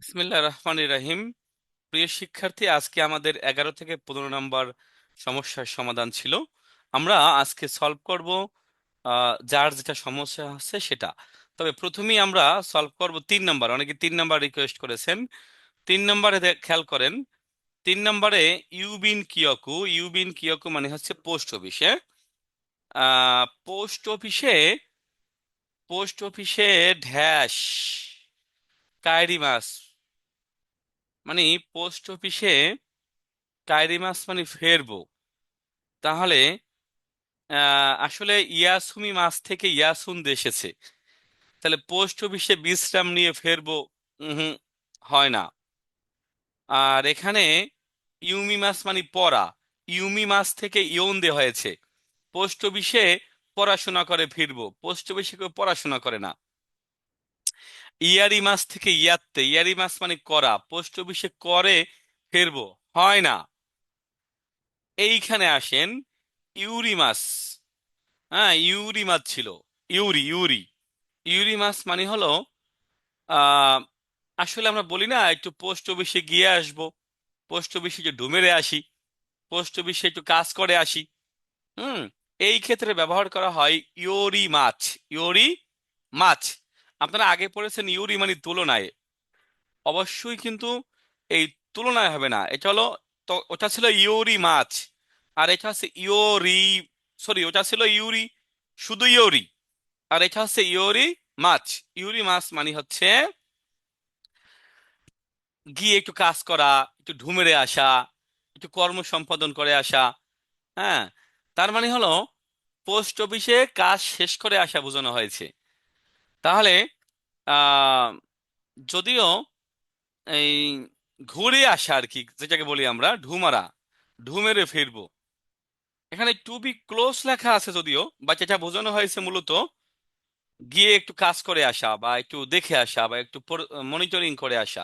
বিসমিল্লাহ রহমানির রহিম। প্রিয় শিক্ষার্থী, আজকে আমাদের 11 থেকে 15 নম্বর সমস্যার সমাধান ছিল। আমরা আজকে সলভ করব যার যেটা সমস্যা আছে সেটা। তবে প্রথমেই আমরা সলভ করব 3 নম্বর। অনেকে 3 নম্বর রিকোয়েস্ট করেছেন। 3 নম্বরে খেয়াল করেন। 3 নম্বরে ইউবিন কিয়কু মানে হচ্ছে পোস্ট অফিসে। পোস্ট অফিসে পোস্ট অফিসে ড্যাশ কায়রি মাস মানে পোস্ট অফিসে কায়রি মাস মানে ফেরবো। তাহলে আসলে ইয়াসুমি মাস থেকে ইয়াসুন এসেছে। তাহলে পোস্ট অফিসে বিশ্রাম নিয়ে ফেরবো। হুম, হয় না। আর এখানে ইউমি মাস মানে পড়া। ইউমি মাস থেকে ইয়ন হয়েছে। পোস্ট অফিসে পড়াশোনা করে ফিরবো। পোস্ট অফিসে কেউ পড়াশোনা করে না। ইয়ারি মাস থেকে ইয়ারি মাস মানে করা। পোস্ট অফিসে করে ফিরবো, হয় না। এইখানে আসেন ইউরি মাস। হ্যাঁ, ইউরি মাছ ছিল। ইউরি ইউরি ইউরি মাছ মানে হলো আহ আসলে আমরা বলি না একটু পোস্ট অফিসে গিয়ে আসবো, পোস্ট অফিসে যে ডুমেরে আসি, পোস্ট অফিসে একটু কাজ করে আসি। হুম, এই ক্ষেত্রে ব্যবহার করা হয় ইউরি মাছ। ইউরি মাছ। আপনারা আগে পড়েছেন ইউরি মানে তুলনায়। অবশ্যই কিন্তু এই তুলনায় হবে না। এটা হলো, তো ওটা ছিল ইউরি মাছ, আর এটা হচ্ছে ইউরি, সরি, ওটা ছিল ইউরি, শুধু ইউরি। আর এটা হচ্ছে ইউরি মাছ। ইউরি মাছ মানে হচ্ছে গিয়ে একটু কাজ করা, একটু ঢুমেরে আসা, একটু কর্ম সম্পাদন করে আসা। হ্যাঁ, তার মানে হলো পোস্ট অফিসে কাজ শেষ করে আসা বোঝানো হয়েছে। তাহলে আহ যদিও এই ঘুরে আসা আর কি, যেটাকে বলি আমরা ঢুমারা, ঢুমেরে ফিরবো, এখানে টু বি ক্লোজ লেখা আছে যদিও, বা যেটা বোঝানো হয়েছে মূলত গিয়ে একটু কাজ করে আসা বা একটু দেখে আসা বা একটু মনিটরিং করে আসা।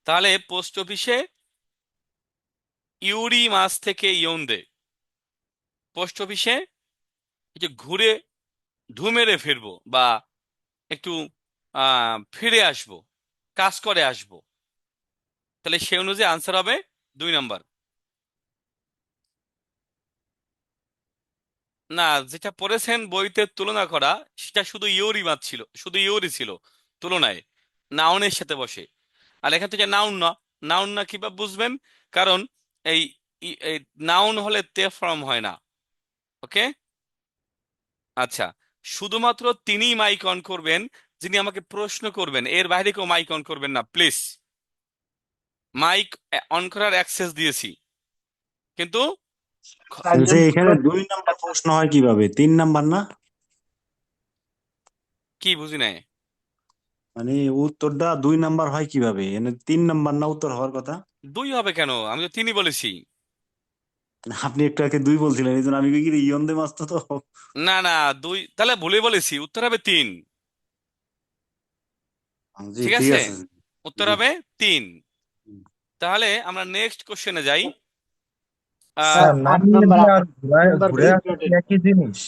তাহলে পোস্ট অফিসে ইউরি মাস থেকে ইয়ন্দে, পোস্ট অফিসে একটু ঘুরে ঢুমেরে ফিরবো বা একটু ফিরে আসবো, কাজ করে আসবো। তাহলে সে অনুযায়ী আনসার হবে 2 নম্বর। না, যেটা পড়েছেন বইতে তুলনা করা, সেটা শুধু ইউরি মাছ ছিল, শুধু ইউরি ছিল তুলনায়, নাউনের সাথে বসে। আর এখান থেকে নাউন না। নাউন না কিভাবে বুঝবেন? কারণ এই এই নাউন হলে তে ফর্ম হয় না। ওকে, আচ্ছা। শুধুমাত্র তিনিই মাইক অন করবেন যিনি আমাকে প্রশ্ন করবেন, এর বাইরে কেউ মাইক অন করবেন না প্লিজ। মাইক অন করার অ্যাক্সেস দিয়েছি, কিন্তু যে এখানে 2 নাম্বার প্রশ্ন হয় কিভাবে, 3 নাম্বার না? কি বুঝি নাই। মানে উত্তরটা 2 নাম্বার হয় কিভাবে, এনে 3 নাম্বার না উত্তর হওয়ার কথা? দুই হবে কেন? আমি তো তিনি বলেছি। আপনি একটু আগে 2 বলছিলেন, এই জন্য আমি কি ইয়ন্দে মাসতো তো। না না, দুই তাহলে ভুলে বলেছি, উত্তর হবে 3। জি ঠিক ঠিক আছে, আছে। উত্তর জি। হবে 3। তাহলে আমরা নেক্সট কোশ্চেনে যাই। আহ স্যার, আট নামিয়ে নাম্বার দিয়ে আট আর ঘুরে নাম্বার ঘুরে ভেরি আসা কি ইম্পর্টেন্ট। একই জিনিস?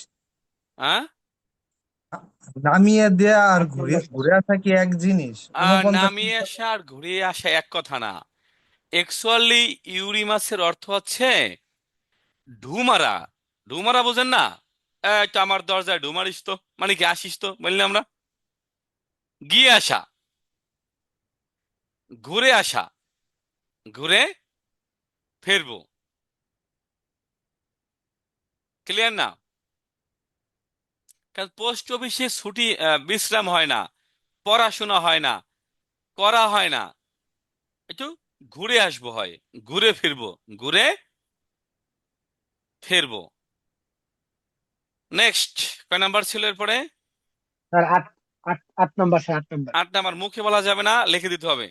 আহ নামিয়ে দেয়া আর 8 নম্বর ঘুরে আসা কি এক জিনিস? উনপঞ্চাশ নামিয়ে আসা আর ঘুরিয়ে আসা এক কথা না। অ্যাকচুয়ালি ইউরিমাসের অর্থ হচ্ছে ঢুমারা। ঢুমারা বোঝেন না? এই তো আমার দরজায় ঢুমারিস তো, মানে কি আসিস তো বললাম আমরা। গিয়ে আসা, ঘুরে আসা, ঘুরে ফিরবো। ক্লিয়ার না? কারণ পোস্ট অফিসে ছুটি, বিশ্রাম হয় না, পড়াশোনা হয় না, করা হয় না, একটু ঘুরে আসবো হয়, ঘুরে ফিরবো, ঘুরে ফিরবো। নেক্সট, কয় নাম্বার ছিল এরপরে? স্যার, আট আট আট নম্বর, স্যার 8 নম্বর। 8 নাম্বার মুখে বলা যাবে না, লিখে দিতে হবে।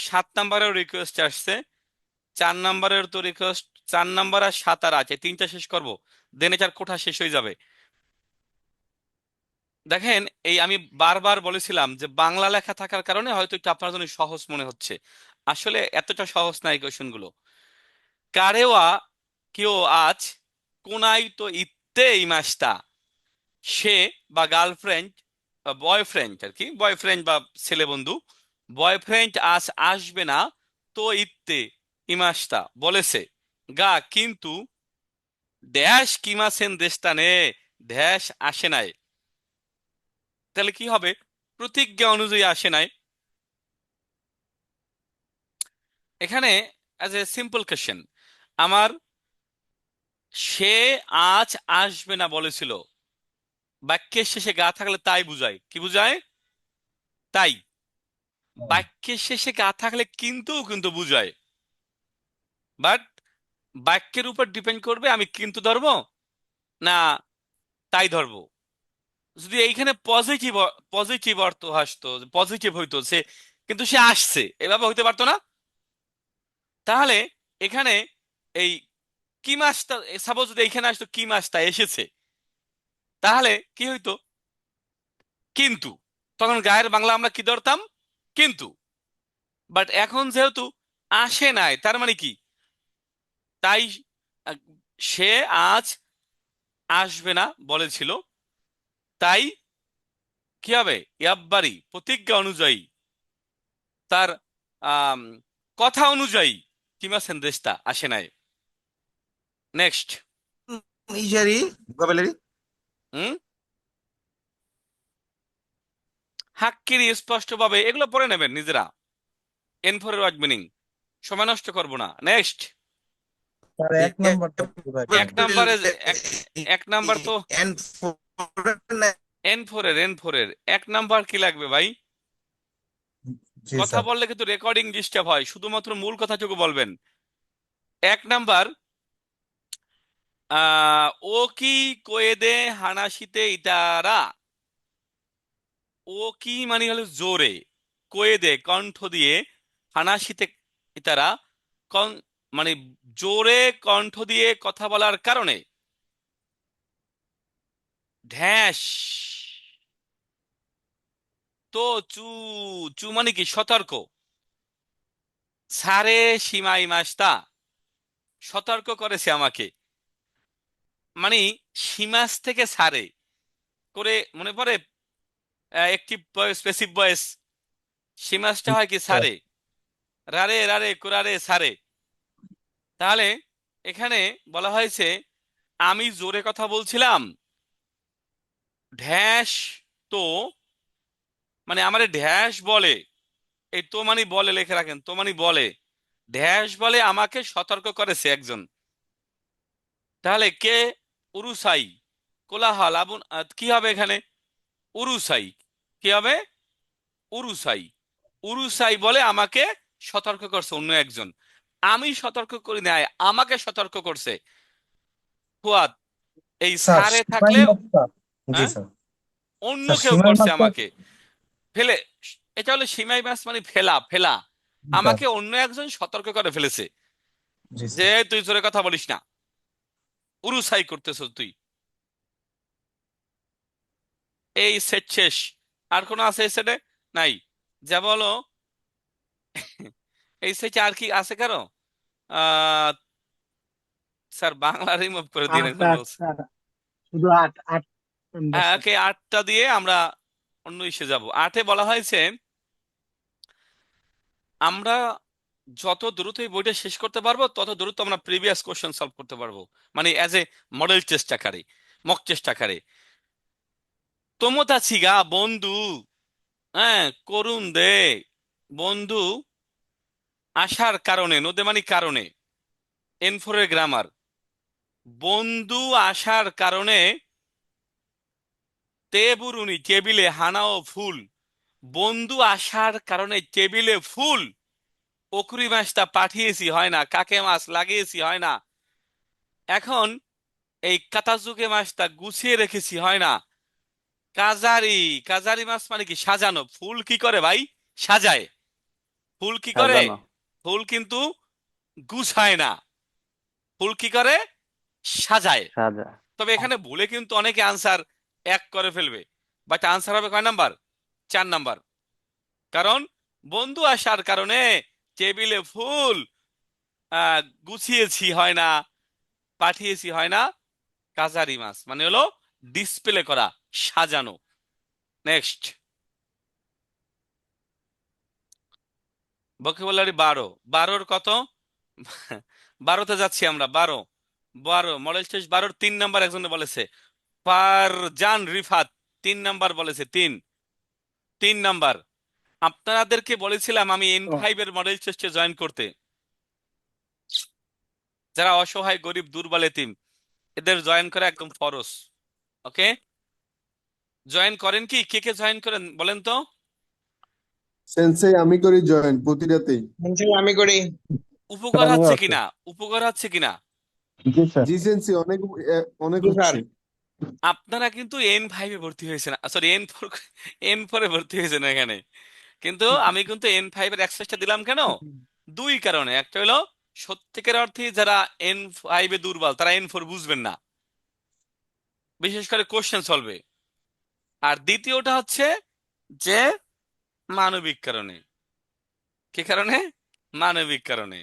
7 নাম্বারেও রিকোয়েস্ট আসছে, 4 নাম্বারের তো রিকোয়েস্ট। 4 নাম্বার আর 7 আর আছে, তিনটা শেষ করবো, দেন এটার কোঠা শেষ হয়ে যাবে। দেখেন, এই আমি বারবার বলেছিলাম যে বাংলা লেখা থাকার কারণে হয়তো একটু আপনার জন্য সহজ মনে হচ্ছে। আসলে এতটা সহজ না এই কোয়েশ্চেন গুলো। কারেওয়া কেউ আজ কোনাই তো ইত্তে এই মাসটা, সে বা গার্লফ্রেন্ড বয়ফ্রেন্ড আর কি, বয়ফ্রেন্ড বা ছেলে বন্ধু, বয়ফ্রেন্ড আজ আসবে না তো ইত্তে ইমাস্তা বলেছে, গা কিন্তু ড্যাশ কিমাসেন দেশটানে ড্যাশ আসে নাই। তাহলে কি হবে? প্রতিজ্ঞা অনুযায়ী আসে নাই। এখানে অ্যাজ এ সিম্পল কোশ্চেন, আমার সে আজ আসবে না বলেছিল, বাক্যের শেষে গা থাকলে তাই বুঝায়, কি বুঝায়? তাই। বাক্যের শেষে গা থাকলে কিন্তু কিন্তু বুঝায়, বাট বাক্যের উপর ডিপেন্ড করবে আমি কিন্তু ধরবো না তাই ধরবো। যদি এইখানে পজিটিভ পজিটিভ অর্থ আসতো, পজিটিভ হইতো সে, কিন্তু সে আসছে, এভাবে হইতে পারতো না। তাহলে এখানে এই কি মাছটা সাপোজ যদি এইখানে আসতো কি মাছটা এসেছে, তাহলে কি হইতো? কিন্তু। তখন গায়ের বাংলা আমরা কি ধরতাম? কিন্তু। বাট এখন যেহেতু আসে নাই, তার মানে কি? তাই আহ, সে আজ আসবে না বলেছিল, তাই কি হবে? ইয়াব্বারি প্রতিজ্ঞা অনুযায়ী, তার আম, কথা অনুযায়ী কিমা সেন্দেশটা আসে নাই। নেক্সট। Ijari, Gobelari. হুম, হাক্কিরি স্পষ্টভাবে, এগুলো পড়ে নেবেন নিজেরা, এন ফর ওয়ার্ড মিনিং, সময় নষ্ট করবো না। নেক্সট। স্যার এক নম্বরটা কি ভাই? এক নাম্বারে এক এক নাম্বার তো And for এন ফোর এর এক নাম্বার কি লাগবে ভাই? জি কথা স্যার। বললে কিন্তু রেকর্ডিং ডিস্টার্ব হয়, শুধুমাত্র মূল কথাটুকু বলবেন। এক নাম্বার, ও কি কোয়েদে হানাশিতে ইতারা। ও কি মানে হলো জোরে, কোয়েদে কণ্ঠ দিয়ে, হানাশিতে ইতারা কন মানে জোরে কণ্ঠ দিয়ে কথা বলার কারণে, ঢ্যাস তো চু, চু মানে কি? সতর্ক। সারে সীমাই মাস্তা, সতর্ক করেছে আমাকে, মানে সীমাস থেকে সারে করে, মনে পড়ে একটি ভয়েস প্যাসিভ ভয়েস, সীমাসটা হয় কি স্যার সারে, রারে রারে কোরারে সারে। তাহলে এখানে বলা হয়েছে আমি জোরে কথা বলছিলাম, ঢ্যাস তো মানে আমারে ঢ্যাস বলে, এই তো মানে বলে লিখে রাখেন, তো মানে বলে, ঢ্যাস বলে আমাকে সতর্ক করেছে একজন। তাহলে কে? উরুসাই, কোলাহল আবুন, কি হবে এখানে? উরুসাই। কি হবে? উরুসাই। উরুসাই বলে আমাকে সতর্ক করছে অন্য একজন, আমি সতর্ক করি নাই, আমাকে সতর্ক করছে। ফুয়াদ, এই স্যার সারে সীমাই থাকলে, মাস্টার। জি হ্যাঁ, স্যার। অন্য স্যার কেউ সীমাই করছে মাস্টার। আমাকে, ফেলে। এটা হলো সিমাই মাস মানে ফেলা, ফেলা। জি স্যার। আমাকে অন্য একজন সতর্ক করে ফেলেছে জি যে স্যার। তুই জোরে কথা বলিস না, উরুসাই করতেছ তুই। এই সেট শেষ। আর কোনো আছে এই সেটে? নাই। যা বলো, এই সেটে আর কি আছে কারো? আহ স্যার বাংলা রিমুভ করে দিন আট এখন আট বলছে। আট, শুধু আট আট নাম্বার স্যার। ওকে, আটটা দিয়ে আমরা অন্য ইসে যাব। আটে বলা হয়েছে আমরা যত দ্রুত এই বইটা শেষ করতে পারবো তত দ্রুত আমরা প্রিভিয়াস কোশ্চেন সলভ করতে পারবো, মানে অ্যাজ এ মডেল চেষ্টাকারী, মক চেষ্টাকারী। তোমোতাচিগা বন্ধু, হ্যাঁ, করুণ দে, বন্ধু আসার কারণে, নোদে মানে কারণে, এনফোরের গ্রামার, বন্ধু আসার কারণে, তেবুরুনি টেবিলে হানাও ফুল, বন্ধু আসার কারণে টেবিলে ফুল, ওকুরি মাছটা পাঠিয়েছি হয় না, কাকে মাছ লাগিয়েছি হয় না, এখন এই কাতাজুকে মাছটা গুছিয়ে রেখেছি হয় না। কাজারি, কাজারি মাছ মানে কি? সাজানো। ফুল কি করে ভাই? সাজায়। ফুল কি করে? সাজানো। ফুল কিন্তু গুছায় না, ফুল কি করে? সাজায়। সাজা। তবে এখানে ভুলে কিন্তু অনেকে আনসার এক করে ফেলবে, বাট আনসার হবে কয় নাম্বার? 4 নাম্বার। কারণ বন্ধু আসার কারণে টেবিলে ফুল আহ গুছিয়েছি হয় না, পাঠিয়েছি হয় না। কাজারি মাছ মানে হলো ডিসপ্লে করা, সাজানো। Next, vocabulary 12। 12-র কত? 12তে যাচ্ছি আমরা। 12 মডেল টেস্ট 12-র 3 নাম্বার একজনে বলেছে। ফারজান রিফাত 3 নাম্বার বলেছে। 3 নাম্বার। আপনাদেরকে বলেছিলাম আমি ও, N5 এর মডেল টেস্টে জয়েন করতে। যারা অসহায়, গরিব, দুর্বল, এতিম, এদের জয়েন করা একদম ফরজ। ওকে, জয়েন করেন কি? কে কে জয়েন করেন বলেন তো? সেন্সেই আমি করি জয়েন প্রতি রাতেই। আমি করি। উপকার আমিও হচ্ছে আছি। কিনা? উপকার হচ্ছে কিনা? জি স্যার। জি সেন্সি অনেক অনেক জি স্যার। হচ্ছে। আপনারা কিন্তু N5 এ ভর্তি হয়েছেন, সরি N4 এ ভর্তি হয়েছেন এখানে। কিন্তু আমি কিন্তু N5 এর অ্যাক্সেসটা দিলাম কেন? দুই কারণে। একটা হলো সত্যিকার অর্থে যারা N5 এ দুর্বল তারা N4 বুঝবেন না, বিশেষ করে কোশ্চেন সলভে। আর দ্বিতীয়টা হচ্ছে যে মানবিক কারণে। কি কারণে? মানবিক কারণে।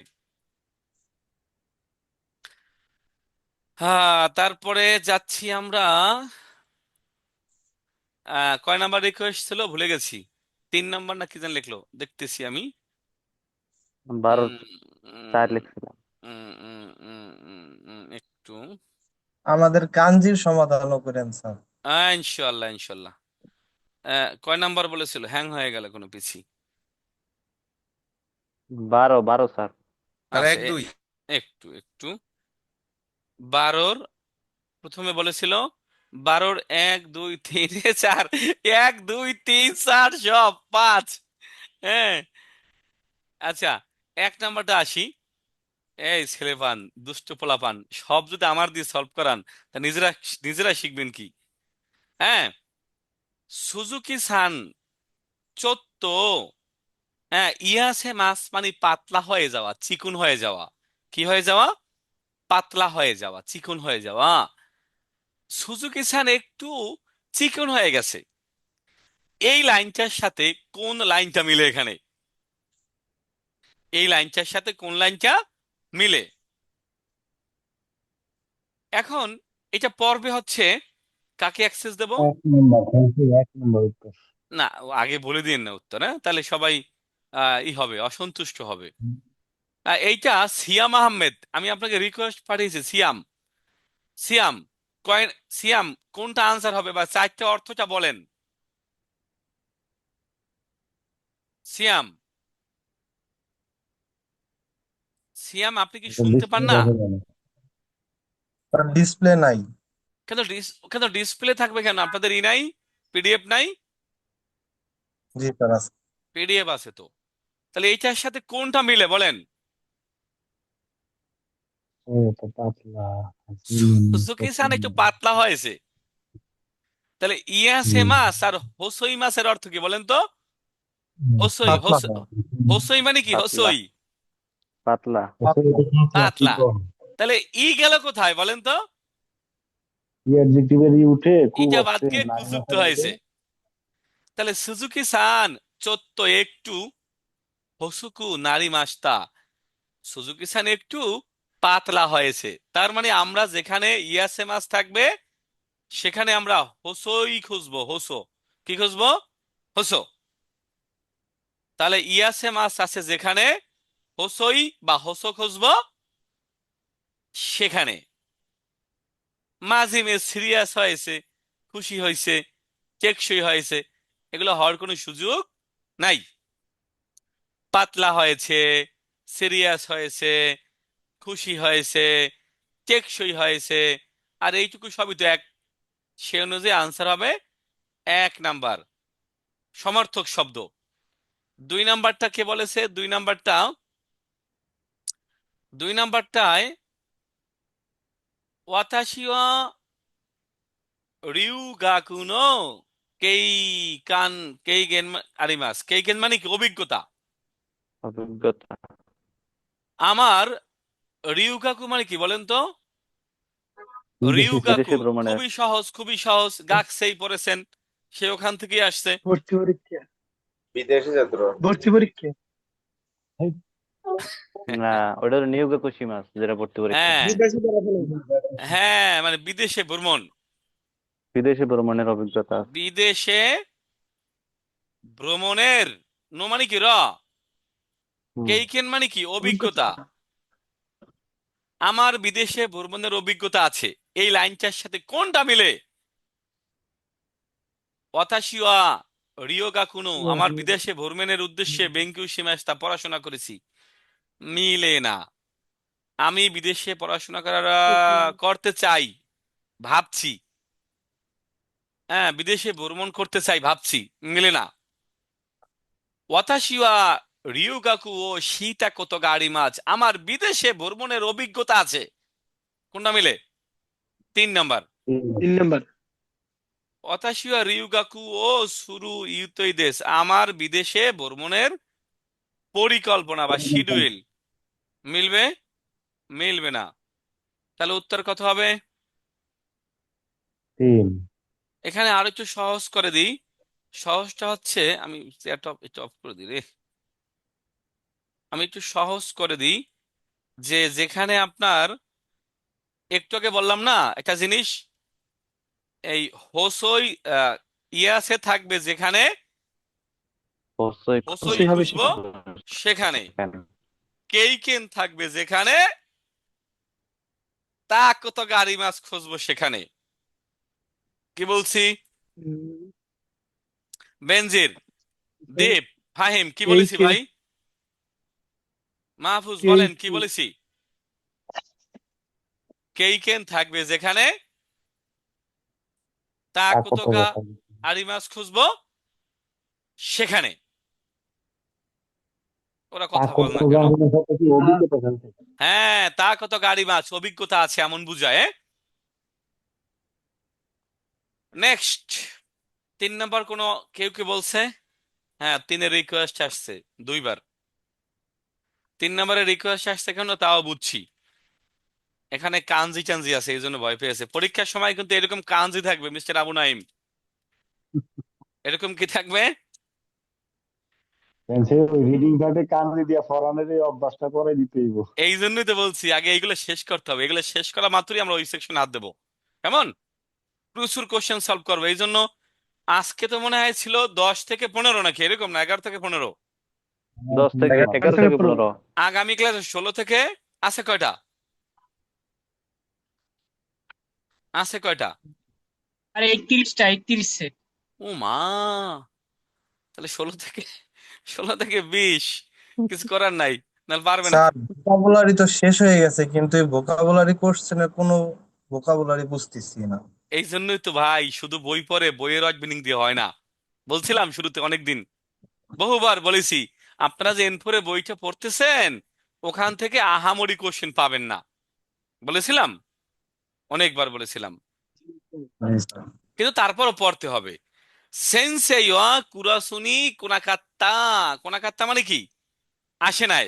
হ্যাঁ, তারপরে যাচ্ছি আমরা। কয় নাম্বার রিকোয়েস্ট ছিল ভুলে গেছি। 3 নাম্বার না কি যেন লিখলো, দেখতেছি আমি। 12 উম, 4 উম, লিখছিলাম। একটু। আমাদের কাঞ্জির সমাধানও করেন স্যার। ইনশাল্লাহ ইনশাল্লাহ। কয় নাম্বার বলেছিল? হ্যাং হয়ে গেল কোনো পিছি। 12 স্যার। আর আচ্ছা, 1 2 একটু একটু। 12-র প্রথমে বলেছিল 12-র 1 2 3 4, 1 2 3 4 সব 5। হ্যাঁ, আচ্ছা, 1 নাম্বারটা আসি। এই ছেলেপান, দুষ্ট পোলাপান, সব যদি আমার দিয়ে সলভ করান তা নিজেরা নিজেরা শিখবেন কি? হ্যাঁ, সুজুকি সান চোত্ত। হ্যাঁ, ইয়াসে মাছ মানে পাতলা হয়ে যাওয়া, চিকন হয়ে যাওয়া। কি হয়ে যাওয়া? পাতলা হয়ে যাওয়া, চিকন হয়ে যাওয়া। সুজুকি সান একটু চিকন হয়ে গেছে। এই লাইনটার সাথে কোন লাইনটা মিলে এখানে? এই লাইনটার সাথে কোন লাইনটা মিলে? এখন এটা পর্বে হচ্ছে কাকে অ্যাক্সেস দেব? 1 নম্বর, হয়েছে 1 নম্বর উত্তর। না, আগে বলে দিন না উত্তর, হ্যাঁ, তাহলে সবাই ই হবে, অসন্তুষ্ট হবে। এইটা সিয়াম আহমেদ, আমি আপনাকে রিকোয়েস্ট পাঠিয়েছি। সিয়াম, সিয়াম, কয়েন, সিয়াম, কোনটা আনসার হবে বা চারটে অর্থটা বলেন। সিয়াম, সিয়াম, আপনি কি শুনতে পান না? তার ডিসপ্লে নাই। কেন ডিসপ্লে থাকবে কেন? আপনাদের ই নাই? পিডিএফ নাই? জি স্যার আছে। পিডিএফ আছে তো। তাহলে এইটার সাথে কোনটা মিলে বলেন? ও, তো পাতলা, হাসিলিন, সুজুকি সান একটু পাতলা হয়েছে। তাহলে ইয়াসে মাছ আর হোসই মাছের অর্থ কি বলেন তো? হোসই পাতলা হয়। হোসই মানে কি? পাতলা। হোসই পাতলা। পাতলা। তাহলে ই গেল কোথায় বলেন তো? অ্যাডজেক্টিভের ই উঠে কু ইটা বাদ আসছে, গিয়ে নাই কুযুক্ত আসা লাগে। হয়েছে। তাহলে সুজুকি সান চোত্ত একটু হোসুকু নারী মাস্তা। সুজুকি সান একটু পাতলা হয়েছে, তার মানে আমরা যেখানে ইয়াসে মাছ থাকবে সেখানে আমরা হোসই খুঁজবো। হোসো, কি খুঁজবো? হোসো। তাহলে ইয়াসে মাছ আছে যেখানে, হোসই বা হোসো খুঁজবো সেখানে। মাঝিমে সিরিয়াস হয়েছে, খুশি হয়েছে, টেকসই হয়েছে, এগুলো হওয়ার কোনো সুযোগ নাই। পাতলা হয়েছে, সিরিয়াস হয়েছে, খুশি হয়েছে, টেকসই হয়েছে, আর এইটুকু সবই তো এক। সে অনুযায়ী আনসার হবে 1 নাম্বার, সমর্থক শব্দ। 2 নাম্বারটা কে বলেছে? 2 নাম্বারটায় ওয়াতাশি ওয়া রিউগাকু নো কেইকান কেইগেন আরিমাস। কেইগেন মানে কি? অভিজ্ঞতা। অভিজ্ঞতা। আমার রিউগাকু মানে কি বলেন তো? রিউগাকু বিদেশে ভ্রমণে। খুবই সহজ, খুবই সহজ। গাকসেই পড়েছেন, সে ওখান থেকেই আসছে। ভর্তি পরীক্ষা, বিদেশি ছাত্র। ভর্তি পরীক্ষা। না, ওটা হলো নিয়োগাকুশিমাস, যেটা ভর্তি পরীক্ষা। হ্যাঁ বিদেশি যারা ফেলে। হ্যাঁ, মানে বিদেশে ভ্রমণ। বিদেশে ভ্রমণের অভিজ্ঞতা আছে। বিদেশে ভ্রমণের নো মানে কি র, হুম কেইকেন মানে কি অভিজ্ঞতা, আমার বিদেশে ভ্রমণের অভিজ্ঞতা আছে, এই লাইনটার সাথে কোনটা মিলে? ওয়াতাশিওয়া রিওগাকুনো, আমার বিদেশে ভ্রমণের উদ্দেশ্যে বেঙ্কিউ শিমাস্তা পড়াশোনা করেছি, মিলে না। আমি বিদেশে পড়াশোনা করতে চাই, ভাবছি, হ্যাঁ বিদেশে ভ্রমণ করতে চাই ভাবছি, মিলে না। ওয়াতাশিওয়া রিওগাকু ও শীতা কত গাড়ি মাছ, আমার বিদেশে ভ্রমণের অভিজ্ঞতা আছে, কোনটা মিলে? 3 নাম্বার। তিন নাম্বার। ওয়াতাশিওয়া রিওগাকু ও সুরু ইউতোই দেশ, আমার বিদেশে ভ্রমণের পরিকল্পনা বা শিডিউল, মিলবে? মিলবে না। তাহলে উত্তর কত হবে? 3। এখানে আরো একটু সহজ করে দিই। সহজটা হচ্ছে, আমি চেয়ারটা একটু অফ করে দিই রে, আমি একটু সহজ করে দিই, যে যেখানে আপনার একটু আগে বললাম না একটা জিনিস, এই হোসই ইয়াসে থাকবে যেখানে, অবশ্যই হোসই হবে খুঁজবো সেখানে, কেইকেন থাকবে যেখানে, তা কত গাড়ি মাছ খুঁজবো সেখানে। কি বলছি? বেনজির, দীপ, ফাহিম, কি বলেছি কেইকেন ভাই? মাহফুজ বলেন কি বলেছি? কেইকেন থাকবে যেখানে, তা কত গাড়ি মাছ খুঁজবো সেখানে। ওরা কথা বল না কেন? হ্যাঁ, তা কত গাড়ি মাছ অভিজ্ঞতা আছে এমন বুঝায়। নেক্সট, 3 নাম্বার কোনো কেউ কি বলছে? হ্যাঁ, 3-এর রিকোয়েস্ট আসছে 2বার। 3 নাম্বারের রিকোয়েস্ট আসছে কেন তাও বুঝছি, এখানে কানজি টানজি আছে এই জন্য ভয় পেয়েছে। পরীক্ষার সময় কিন্তু এরকম কানজি থাকবে মিস্টার আবু নাইম, এরকম কি থাকবে? রিডিং প্যাডে কান্দি দিয়া ফরানের এই অভ্যাসটা করে দিতেই হইবো। এই জন্যই তো বলছি আগে এইগুলো শেষ করতে হবে, এগুলো শেষ করা মাত্রই আমরা ওই সেকশনে হাত দেবো। কেমন? প্রচুর কোশ্চেন সলভ করবো এই জন্য। আজকে তো মনে হয় ছিল 10 থেকে 15 নাকি এরকম, না 11 থেকে 15? 10 থেকে 11 থেকে 15। আগামী ক্লাসে 16 থেকে আছে কয়টা? আছে কয়টা? আরে 31টা 31 ও মা, তাহলে 16 থেকে 20, কিছু করার নাই, নাহলে পারবে না। স্যার ভোকাবুলারি তো শেষ হয়ে গেছে, কিন্তু এই ভোকাবুলারি কোশ্চেনের কোনো ভোকাবুলারি বুঝতেছি না। এই জন্যই তো ভাই শুধু বই পড়ে বইয়ের ওয়ার্ড মিনিং দিয়ে হয় না। বলছিলাম শুরুতে অনেকদিন, বহুবার বলেছি, আপনারা যে এনফোরে বইটা পড়তেছেন ওখান থেকে আহামরি কোশ্চেন পাবেন না, বলেছিলাম, অনেকবার বলেছিলাম। কিন্তু তারপরও পড়তে হবে। সেন্সেই ওয়া কুরাসুনি কোনাকাত্তা, কোনাকাত্তা মানে কি? আসে নাই।